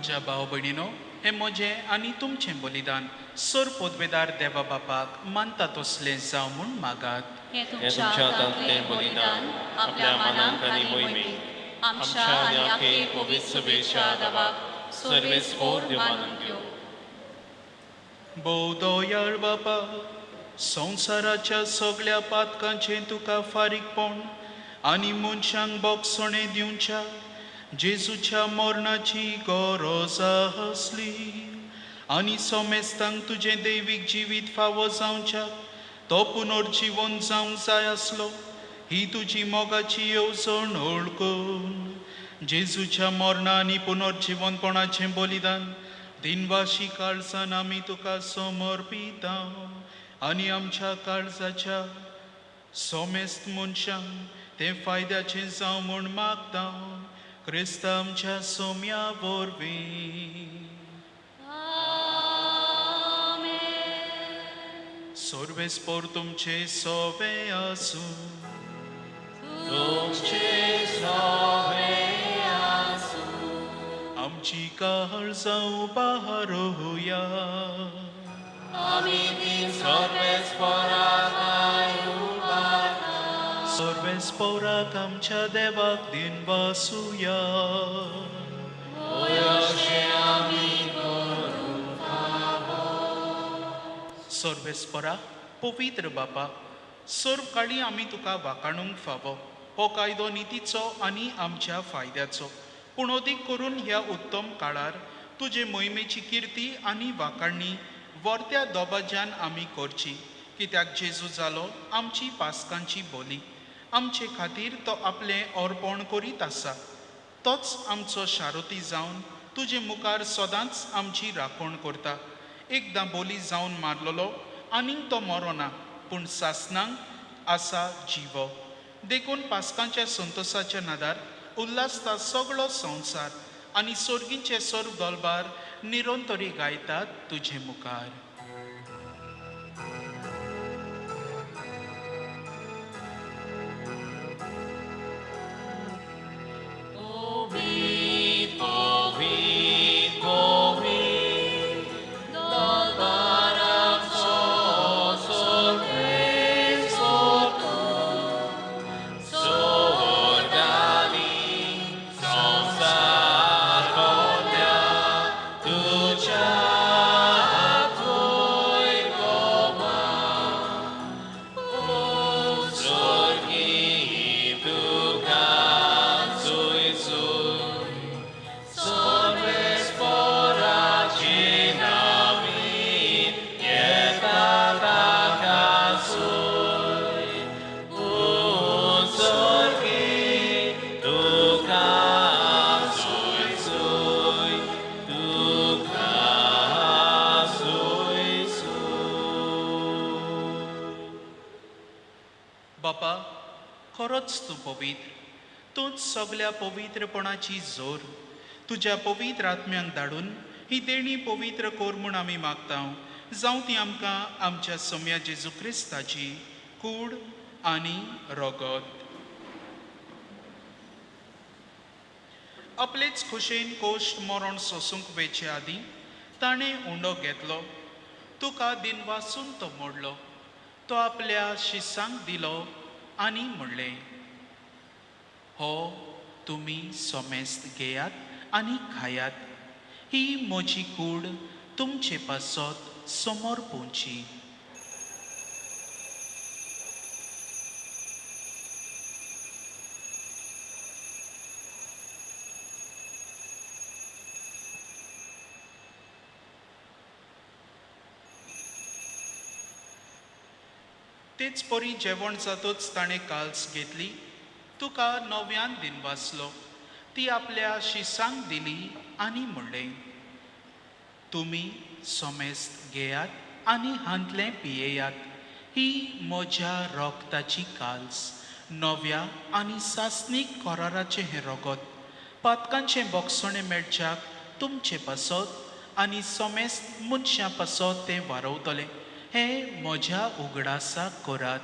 म्हज्या भाव भयणीनो, हें म्हजें आनी तुमचें बलिदान सर पोदवेदार देवा बापाक मानता तसलें जावं म्हूण मागात. हे हे तुमच्या तुमच्या हातांतलें बलिदान आपल्या मनांक आनी मोहिमेक आमच्या आनी आखे पवित्र सभेच्या आदाराक सर्वेस्पोर मानून घेवं. बोदोयाळ बापा, संवसाराच्या सगळ्या पातकांचें तुका फारीकपण आनी मनशांक बोगसणें दिवच्या जेजूच्या मरणाची गरज आसली आनी सोमेस्तांक तुजें दैवीक जिवीत फावो जावच्या तो पुनर्जीवन जावंक जाय आसलो, ही तुजी मोगाची येवजण ओळखून जेजूच्या मरणा आनी पुनर्जीवनपणाचें बलिदान दिनवाशी काळजान आमी तुका समर्पिता आनी आमच्या काळजाच्या सोमेस्त मनशांक तें फायद्याचें जावं म्हूण मागता. क्रिस्ता आमच्या सोम्या वरवीं. सर्वेस्पोर तुमचे सोवे आसूं. आमची काळजां उबारोवया. सर्वेस्पोराक आमच्या देवाक दिन वासुया. सर्वेस्परा पवित्र बापा, सर्व काळी आमी तुका वाखाणूंक फावो. हो कायदो नितीचो आनी आमच्या फायद्याचो, पूण अदीक करून ह्या उत्तम काळार तुजे मोहिमेची किर्ती आनी वाखाणणी वर्त्या दोबाज्यान आमी करची, कित्याक जेजू जालो आमची पासकांची बोली. आमचे खातीर तो आपलें अर्पण करीत आसा. तोच आमचो शारोती जावन तुजे मुखार सदांच आमची राखण करता. एकदां बोली जावन मारलोलो आनीक तो मरो ना, पूण सासणांक आसा जिवो. देखून पासकांच्या संतोसाच्या नादार उल्हासता सगळो संवसार आनी सर्गींचे सर्व दोलबार निरंतरी गायतात तुजे मुखार. बापा, खरोच तूं पवित्र. तूंच सगळ्या पवित्रपणाची जोर. तुज्या पवित्र आत्म्यांक धाडून ही देणी पवित्र कोर म्हूण आमी मागता. जावं ती आमकां आमच्या सोम्या जेजू क्रिस्ताची कूड आनी रगत. आपलेच खुशेन कोश्ट मरण सोसूंक वेचे आदीं ताणें उंडो घेतलो. तुका दिनवासून तो मोडलो. तो आपल्या शिसांक दिलो आनी म्हणलें, हो तुमी सोमेस्त घेयात आनी खायात. ही म्हजी कूड तुमचे पासत समोर पोवची. तेच परी जेवण जातूच ताणें काल्स घेतली. तुका नव्यान दिनवासलो. ती आपल्या शिसांक दिली आनी म्हणलें, तुमी सोमेस्त घेयात आनी हांतलें पियेयात. ही म्हज्या रोगताची काल्स, नव्या आनी सासणीक कराराचें हें रगत. पातकांचें बोगसणें मेळच्याक तुमचे पासत आनी सोमेस्त मनशां पासत तें वारवतलें. हें म्हज्या उगडासाक करात.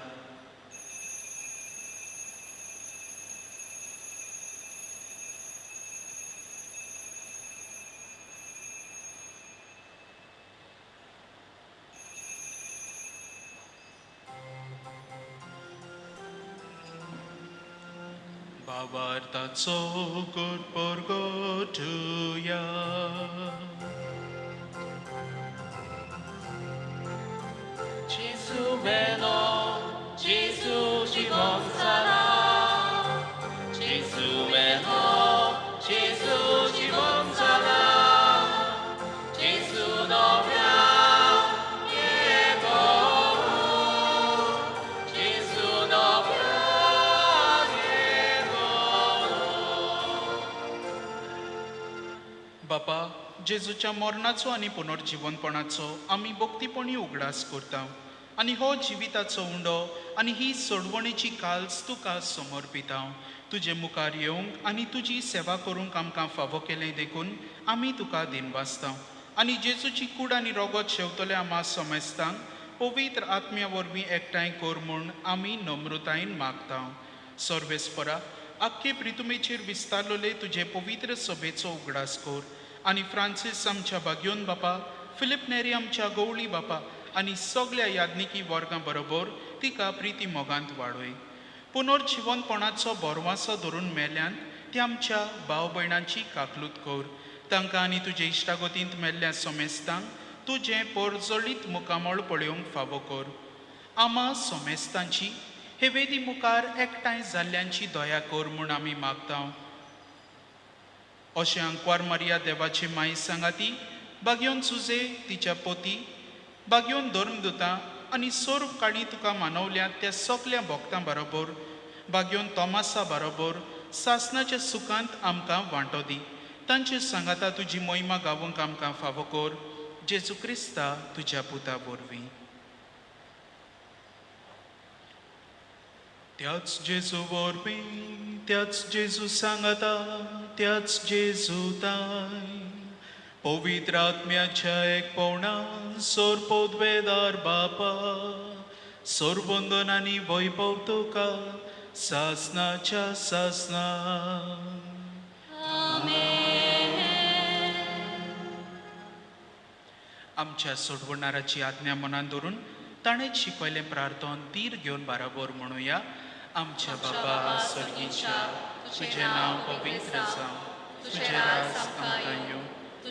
भावार्थाचो गुरपोर ठुया Gesù veno, Gesù জীবন সারা Gesù veno, Gesù জীবন সারা Gesù নব্রা 예고 Gesù নব্রা 예고 बापा जेजूच्या मरणाचो आनी पुनर्जीवनपणाचो आमी भक्तीपणी उगडास करता आनी हो जिविताचो उंडो आनी ही सोडवणेची काल्स तुका समर्पिता तुजे मुखार येवंक आनी तुजी सेवा करूंक आमकां फावो केलें देखून आमी तुका दिनवासता आनी जेजूची कूड आनी रोगत शेवतले आमा समेस्तांक पवित्र आत्म्या वरवीं एकठांय कर म्हूण आमी नम्रतायेन मागता सर्वेस्परा आख्खे प्रितुमेचेर विस्तारलोले तुजे पवित्र सभेचो उगडास कर आनी फ्रांसीस आमच्या बागयोन बापा फिलिप नेरी आमच्या गवळी बापा आनी सगळ्या याज्ञिकी वर्गां बरोबर तिका प्रिती मोगांत वाडय पुनर्जीवनपणाचो बोरवासो धरून मेल्ल्यान ते आमच्या भाव भयणांची काकलूत कर तांकां आनी तुजे इश्टागतींत मेल्ल्या समेस्तांक तुजें परजळीत मुखामळ पळोवंक फावो कर आमा समेस्तांची हे वेदी मुखार एकठांय जाल्ल्यांची दया कर म्हूण आमी मागता अशें अंकवार मारिया देवाची माई सांगाती बागयोन सुजे तिच्या पोती बागयोन धर्मदुतां आनी सोर्व काळी तुका मानवल्या त्या सगल्या भक्तां बरोबर बागयोन तोमासा बरोबर सासणाच्या सुखांत आमकां वांटो दी तांचे सांगाता तुजी मोहिमा गावूंक आमकां फावो कर जेजू क्रिस्ता तुज्या पुता वरवीं त्याच जेजू वरवीं त्याच जेजू सांगाता त्याच जेजू ताय पवित्र आत्म्याच्या एक पवना सोरपोद्वेदार बापा सोरबंदन आनी वैभव तुका सासनाच्या सासना आमच्या सोडवणाराची आज्ञा मनान धरून ताणेच शिकयलें प्रार्थन तीर घेवन बाराबर म्हणुया आमच्या बाबा सर्गीच्या तुजें नांव पवित्र जावं तुजें राज आमकां येवं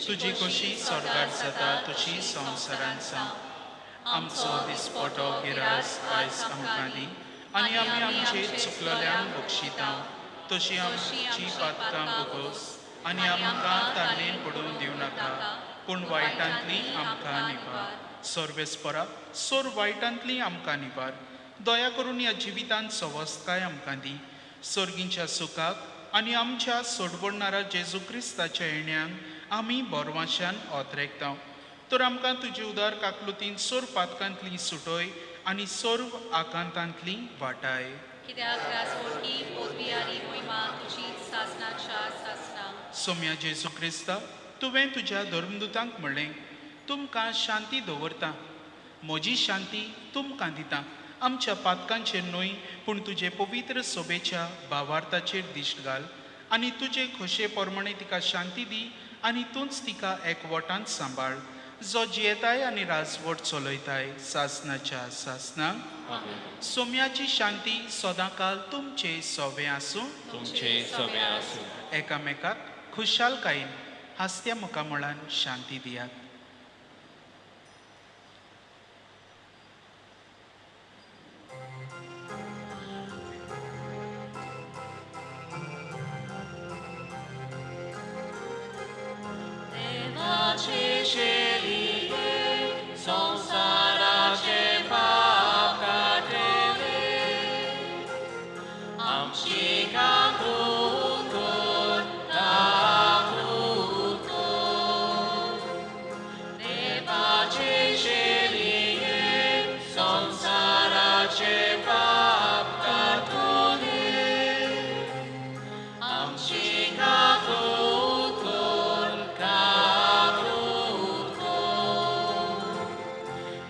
तुजी कशी स्वर्गार जाता तशी संवसारांत जावं आमचो दिसपटो गिरास आयज आमकां दी आनी आमी आमचेर चुकलेल्यांक बक्षिता तशी आमची पातकां भोगोस आनी आमकां तारणेन पडून दिवं नाका पूण वायटांतली आमकां निवार सर्वेस्परा सोर वायटांतली आमकां निवार दया करून ह्या जिवितांत सवस्तकाय आमकां दी सर्गींच्या सुखाक आनी आमच्या सोडवणारा जेजू क्रिस्ताच्या येण्याक आमी बोरवाशान ओतरेकता तर आमकां तुजी उदार काकलुतीन सोर पातकांतली सुटय आनी सोर्व आकांतांतली वाटाय कित्याक राजवटी पोरवियारी मोहिमा तुजी सासनाच्या सासना सोम्या जेजू क्रिस्ता तुवें तुज्या धर्मदुतांक म्हणलें तुमकां शांती दवरता म्हजी शांती तुमकां दिता आमच्या पातकांचेर न्हय पूण तुजे पवित्र सोबेच्या भावार्थाचेर दिश्ट घाल आनी तुजे खोशे प्रमाणे तिका शांती दी आनी तूंच तिका एकवटांत सांबाळ जो जियेताय आनी राजवट चलयताय सासनाच्या सासनाक सोम्याची शांती सदांकाल तुमचे सोबे आसूं तुमचे सवे आसूं एकामेकाक खुशालकायेन हास्त्या मुखामळान शांती दियात संसाराचे पाप काटेले आमची काकूत देवाचे शेलिये संसाराचे पाप काटूने आमची काकूत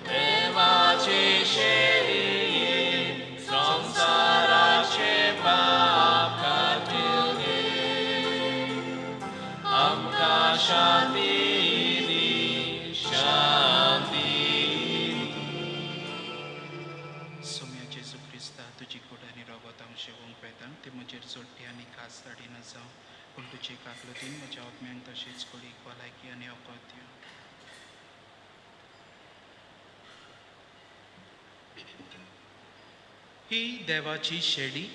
देवाचे शेलिये संसाराचे पाप काटूने आमकां शांती दी शांती आसता तुजी कूड आनी रगत हांव शेवूंक वेता ते म्हजेर जोडटी आनी खास धाडिना जावं पूण तुजे काकलुतीन म्हज्या आत्म्यांक तशेंच कुडीक भलायकी आनी वखद दिवं. ही देवाची शेडी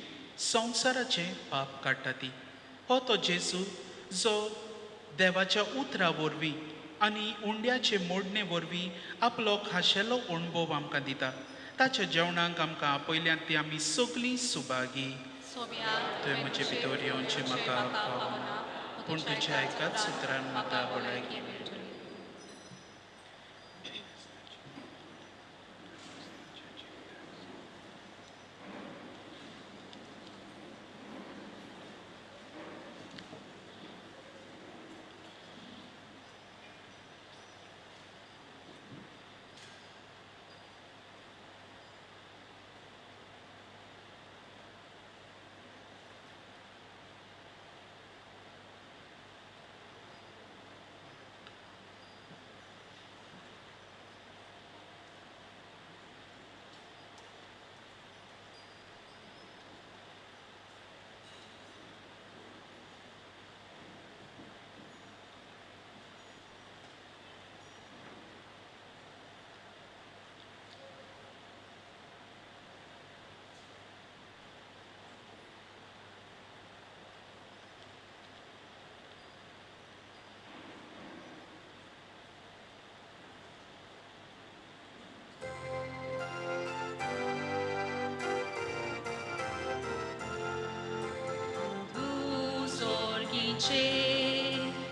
संवसाराचे पाप काडटा ती. हो तो जेजू जो देवाच्या उतरा वरवीं आनी उंड्याचे मोडणे वरवीं आपलो खाशेलो अणभव आमकां दिता. ताच्या जेवणाक आमकां आपयल्यांत ती आमी सगळीं सुभागी. थंय म्हजे भितर येवचें म्हाका फावना पूण तुज्या एकाच सुत्रान म्हाका भलायकी मेळटली.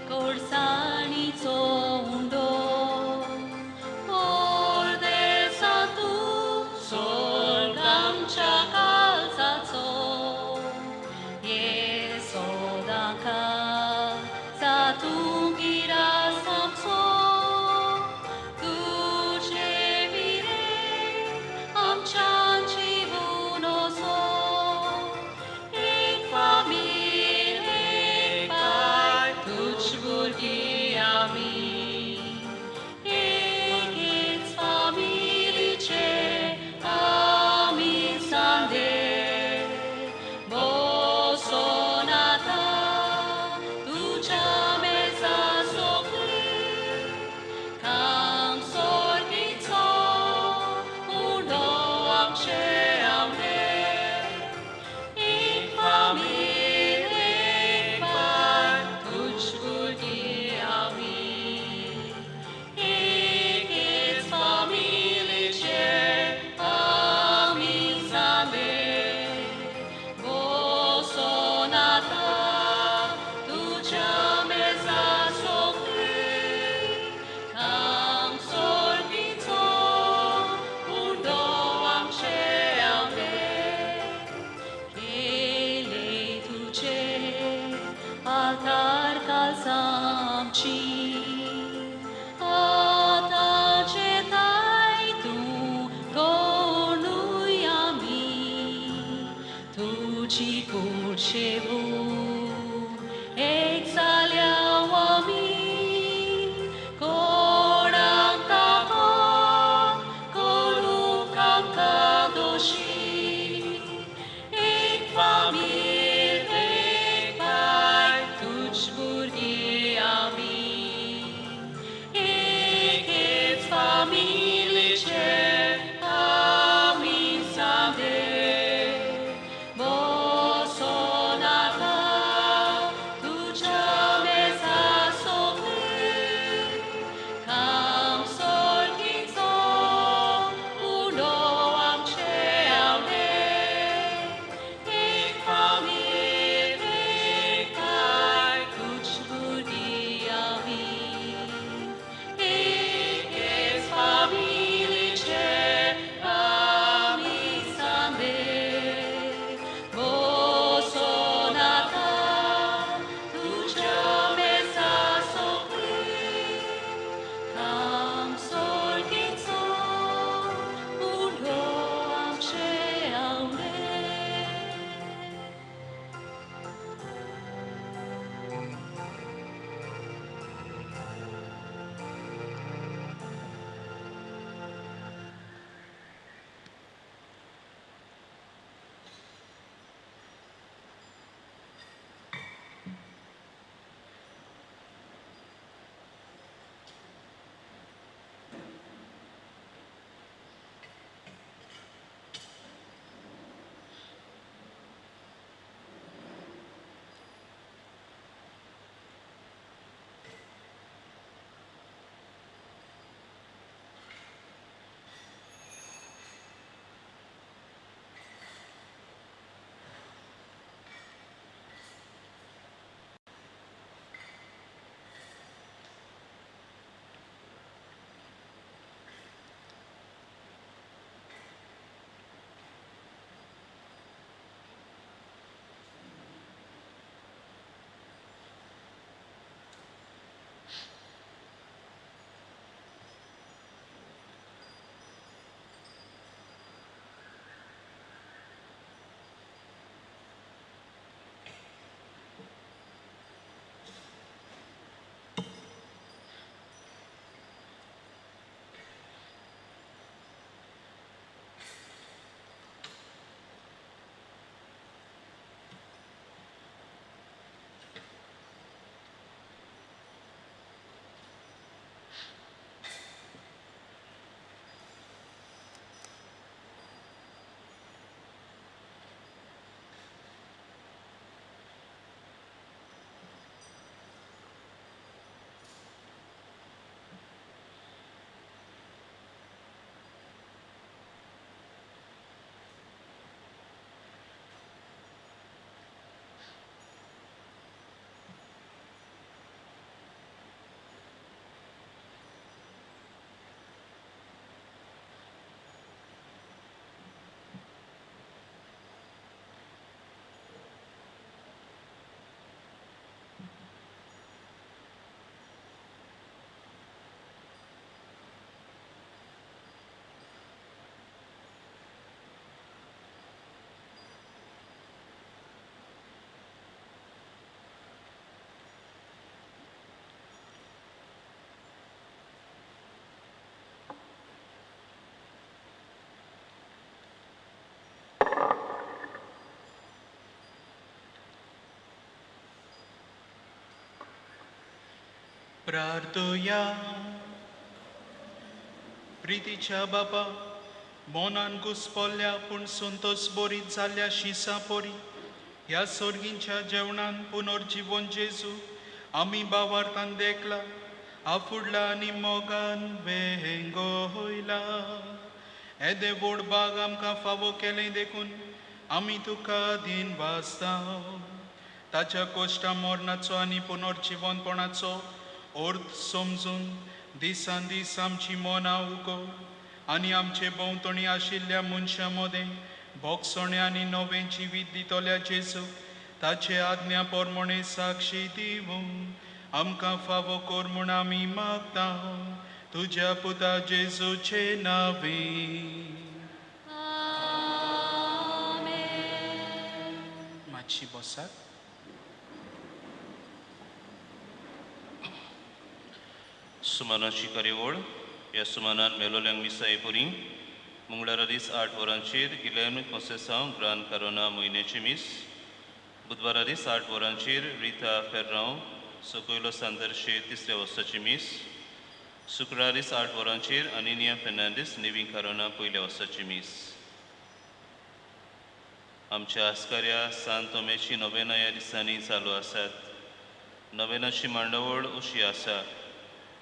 Corsanito undo, ordesa tu sorgamcha calzato, yesodanka satungira samso, tucevire amchanci vunoso, in famiglia. Bosonata प्रार्थोया. प्रितीच्या बापा, मोनान घुसपल्ल्या पूण संतोष बोरीत जाल्ल्या शिसा पोरी ह्या सर्गींच्या जेवणान पुनर्जीवन जेजू आमी बावार्थान देखला आफुडला आनी मोगान वेंगोयला. येदे व्हड बाग आमकां फावो केलें देखून आमी तुका दिन वाजता. ताच्या कोश्टा मरणाचो आनी पुनर्जीवनपणाचो अर्थ समजून दिसान दीस आमची मनां उगो आनी आमचे भोंवतणी आशिल्ल्या मनशां मदें भोगसणे आनी नवें जिवीत दितोल्या जेजू ताचे आज्ञा पोरमणे साक्षी दिवूं आमकां फावो कर म्हूण आमी मागता तुज्या पुता जेजूचे नांवे. मातशी बसात. सुमानाची कार्यावळ ह्या सुमानान मेलोल्यांक मिसाय पुरी मंगळारा दीस 8 वरांचेर गिलेर्म कोसेसांव ग्रान कारोना म्हयन्याची मीस. बुधवारा दीस 8 वरांचेर रिता फेर्रांव सकयलो सांदरशे 3ऱ्या वर्साची मीस. शुक्रार दीस 8 वरांचेर अनिनिया फेर्नांडीस नेवी कारोना 1ल्या वर्साची मीस. आमच्या आस्कार्या सांत तोमेची नोवेना ह्या दिसांनी चालू आसात. नोवेनाची मांडावळ अशी आसा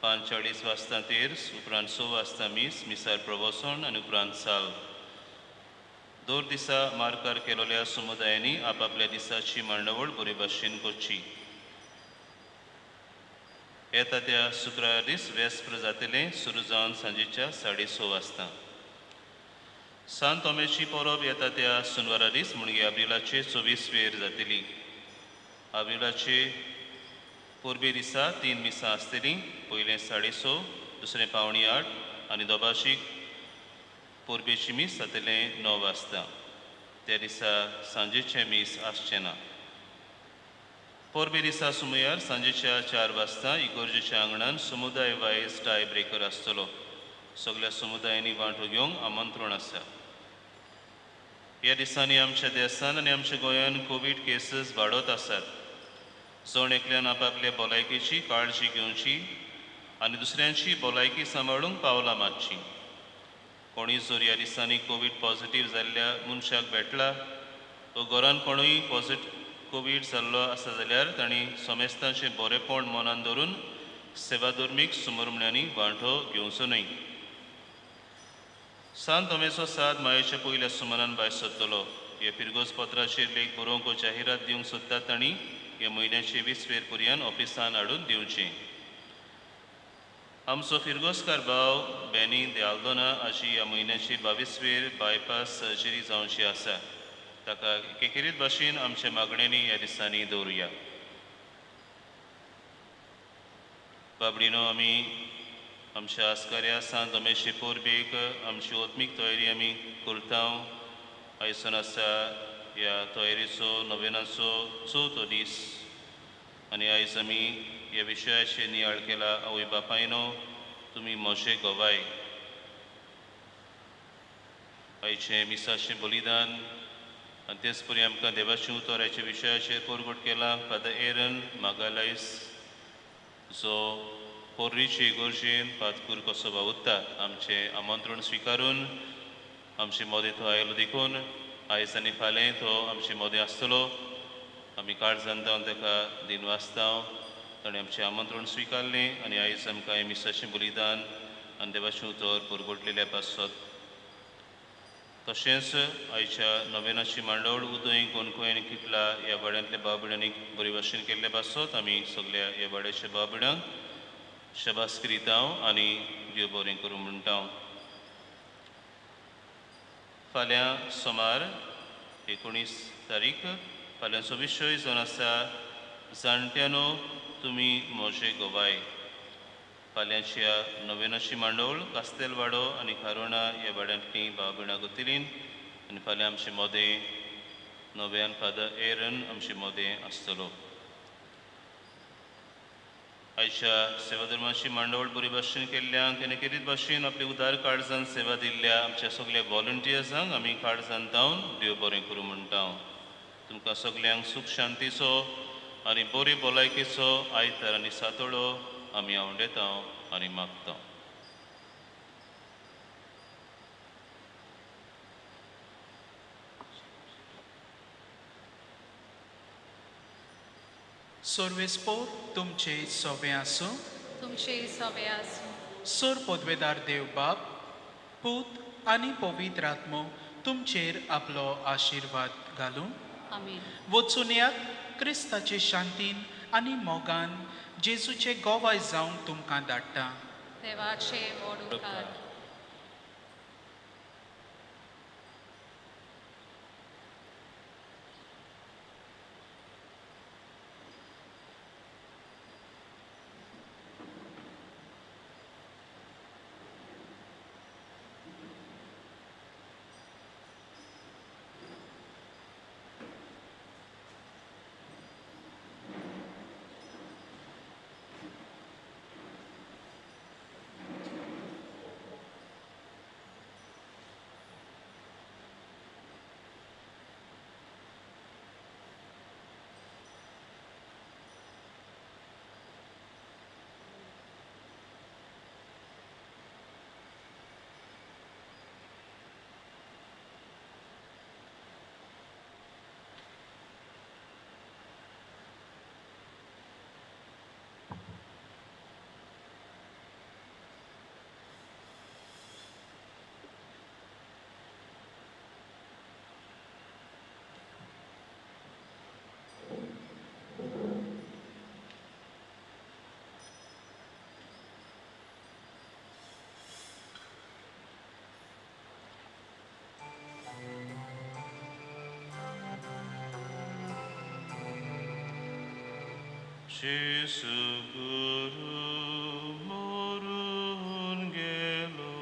45 वाजता तेर्स उपरांत 6 वाजता मिसार प्रवचन आनी उपरांत साल. दर दिसा मार्कार केलोल्या समुदायांनी आपापल्या दिसाची मांडावळ बरे भाशेन करची. येता त्या शुक्रार दीस वेस्प्र जातलें सुरू जावन सांजेच्या 6:30 वाजता. सांत तोमेची परब येता त्या सुनवारा दीस म्हणजे आब्रिलाचे 24 वेर जातली. आब्रिलाचे पोरबे दिसा 3 मिसां आसतलीं. पयलें 6:30, दुसरें 7:45 आनी दोबाशीक पोरबेची मीस जातलें 9 वाजता. त्या दिसा सांजेचें मीस आसचें ना. पोरबे दिसा सुमार सांजेच्या 4 वाजता इगोर्जेच्या आंगणान समुदाय वायज टाय ब्रेकर आसतलो. सगळ्या समुदायांनी वांटो घेवंक आमंत्रण आसा. ह्या दिसांनी आमच्या देशांत आनी आमच्या गोंयांत कोवीड केसीस वाडत आसात. जण एकल्यान आपापल्या भलायकेची काळजी घेवची आनी दुसऱ्यांची भलायकी सांबाळूंक पावलां मारची. कोणूय जर ह्या दिसांनी कोवीड पॉझिटीव जाल्ल्या मनशाक भेटला वा घरान कोणूय कोवीड जाल्लो आसा जाल्यार तांणी सोमेस्तांचें बरेपण मनान धरून सेवाधर्मीक सुमरमण्यांनी वांटो घेवचो न्हय. सांत तोमेचो साद मायेच्या पयल्या सुमारान भायर सरतलो. हे फिरगोस पत्राचेर लेख बरोवंक जाहिरात दिवंक सोदतात तांणी ह्या म्हयन्याचे 20 वेर पर्यंत ऑफिसान हाडून दिवचें. आमचो फिरगोसकार भाव बेनी देआल्दोना हाची ह्या म्हयन्याची 22 वेर बायपास सर्जरी जावची आसा. ताका एकेरीत भाशेन आमच्या मागण्यांनी ह्या दिसांनी दवरुया. बाबडीनो आमी आमच्या आस्कार्या सांत तोमेचे पोरबेक आमची ओत्मीक तयारी आमी करता. आयसून आसा ह्या तयारीचो नोवेनाचो 4थो दीस आनी आयज आमी ह्या विशयाचेर नियाळ केला. आवय बापायनो, तुमी म्हजे गोवाय. आयचे मिसाचें बलिदान आनी तेच परी आमकां देवाचें उतर ह्याच्या विशयाचेर परगट केला. फादर एरन मागालायस जो पोर्रीचे इगोर्जेन पातकूर कसो वावुरता आमचें आमंत्रण स्विकारून आमचे मोदें तो आयलो देखून आयज आनी फाल्यां तो आमचे मोदें आसतलो. आमी काळजांत ताका दिन वाजता. ताणें आमचें आमंत्रण स्विकारलें आनी आयज आमकां हें मिसाचें बलिदान आनी देवाचें उतर परगटलेल्या पासत. तशेंच आयच्या नोवेनाची मांडावळ उदय कोणकोयन कितला ह्या वाड्यांतल्या भाव भयणांनी बरे भाशेन केल्ले पासत आमी सगळ्या ह्या वाड्याच्या भाव भयणांक शबास करीता आनी देव बरें करूं म्हणटा. फाल्यां सोमार 19 तारीख फाल्यांचो विशय जावन आसा जाणट्यानो तुमी म्हजे गोवाय. फाल्यांच्या नोवेनाची मांडावळ कास्तेलवाडो आनी कारोणा ह्या वाड्यांतलीं भाव भयणां करतलीं आनी फाल्यां आमचें मोदें नव्यान फादर एरन आमचें मोदें आसतलो. आयच्या सेवाधर्माची मांडावळ बरी भाशेन केल्ल्यांक आनी एकेरीत भाशेन आपले उदार काळजान सेवा दिल्ल्या आमच्या सगळ्या व्हॉलंटियर्सांक आमी काळजान तावन देव बरें करूं म्हणटा. तुमकां सगल्यांक सूख शांतीचो आनी बरे भलायकेचो आयतार आनी सातोळो आमी आवडेता आनी मागता. सर्वेस्पोर तुमचे सोवे आसूं. तुमचे सवे आसूं. सोर पदवेदार देव बाब, पूत आनी पवित्र आत्मो तुमचेर आपलो आशिर्वाद घालूं. आमीन. वचून यात क्रिस्ताचे शांतीन आनी मोगान जेजूचे गोवाय जावंक तुमकां धाडटा. देवाचे व्हड उपकार. Jesu Guru morun gelo.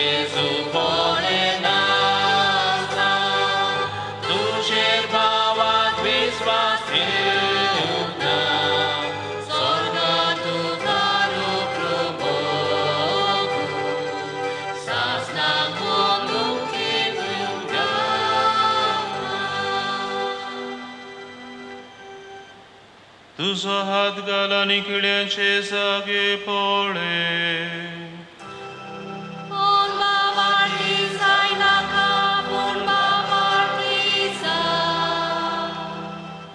जेजू कोणे नासता तुझेर भावात विश्वास ठेवता स्वर्ग तुका रूप सासना मुक्ती तुका तुझो हात घाल आनी किड्यांचे जागे पळे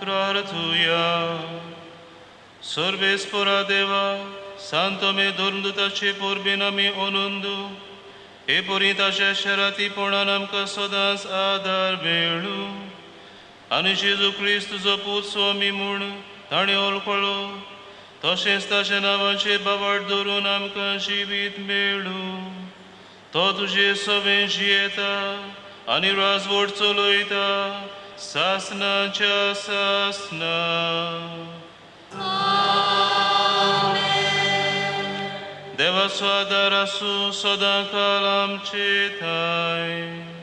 प्रार्थुया सर्वेस्परा देवा सांतो मे धर्मदूताचे पोरबीन आमी ओनंदू हे पोरी ताच्या शरातीपणान आमकां सदांच आदार मेळू आनी जेजू क्रिस्त तुजो पूत स्वामी म्हूण ताणें ओळखलो तशेंच ताच्या नांवाचे बाबाड धरून आमकां जिवीत मेळू तो तुजे सवें जियेता आनी राजवट चलयता सासनाच्या सासना देवाचो आदार आसूं सदां काल आमचे थंय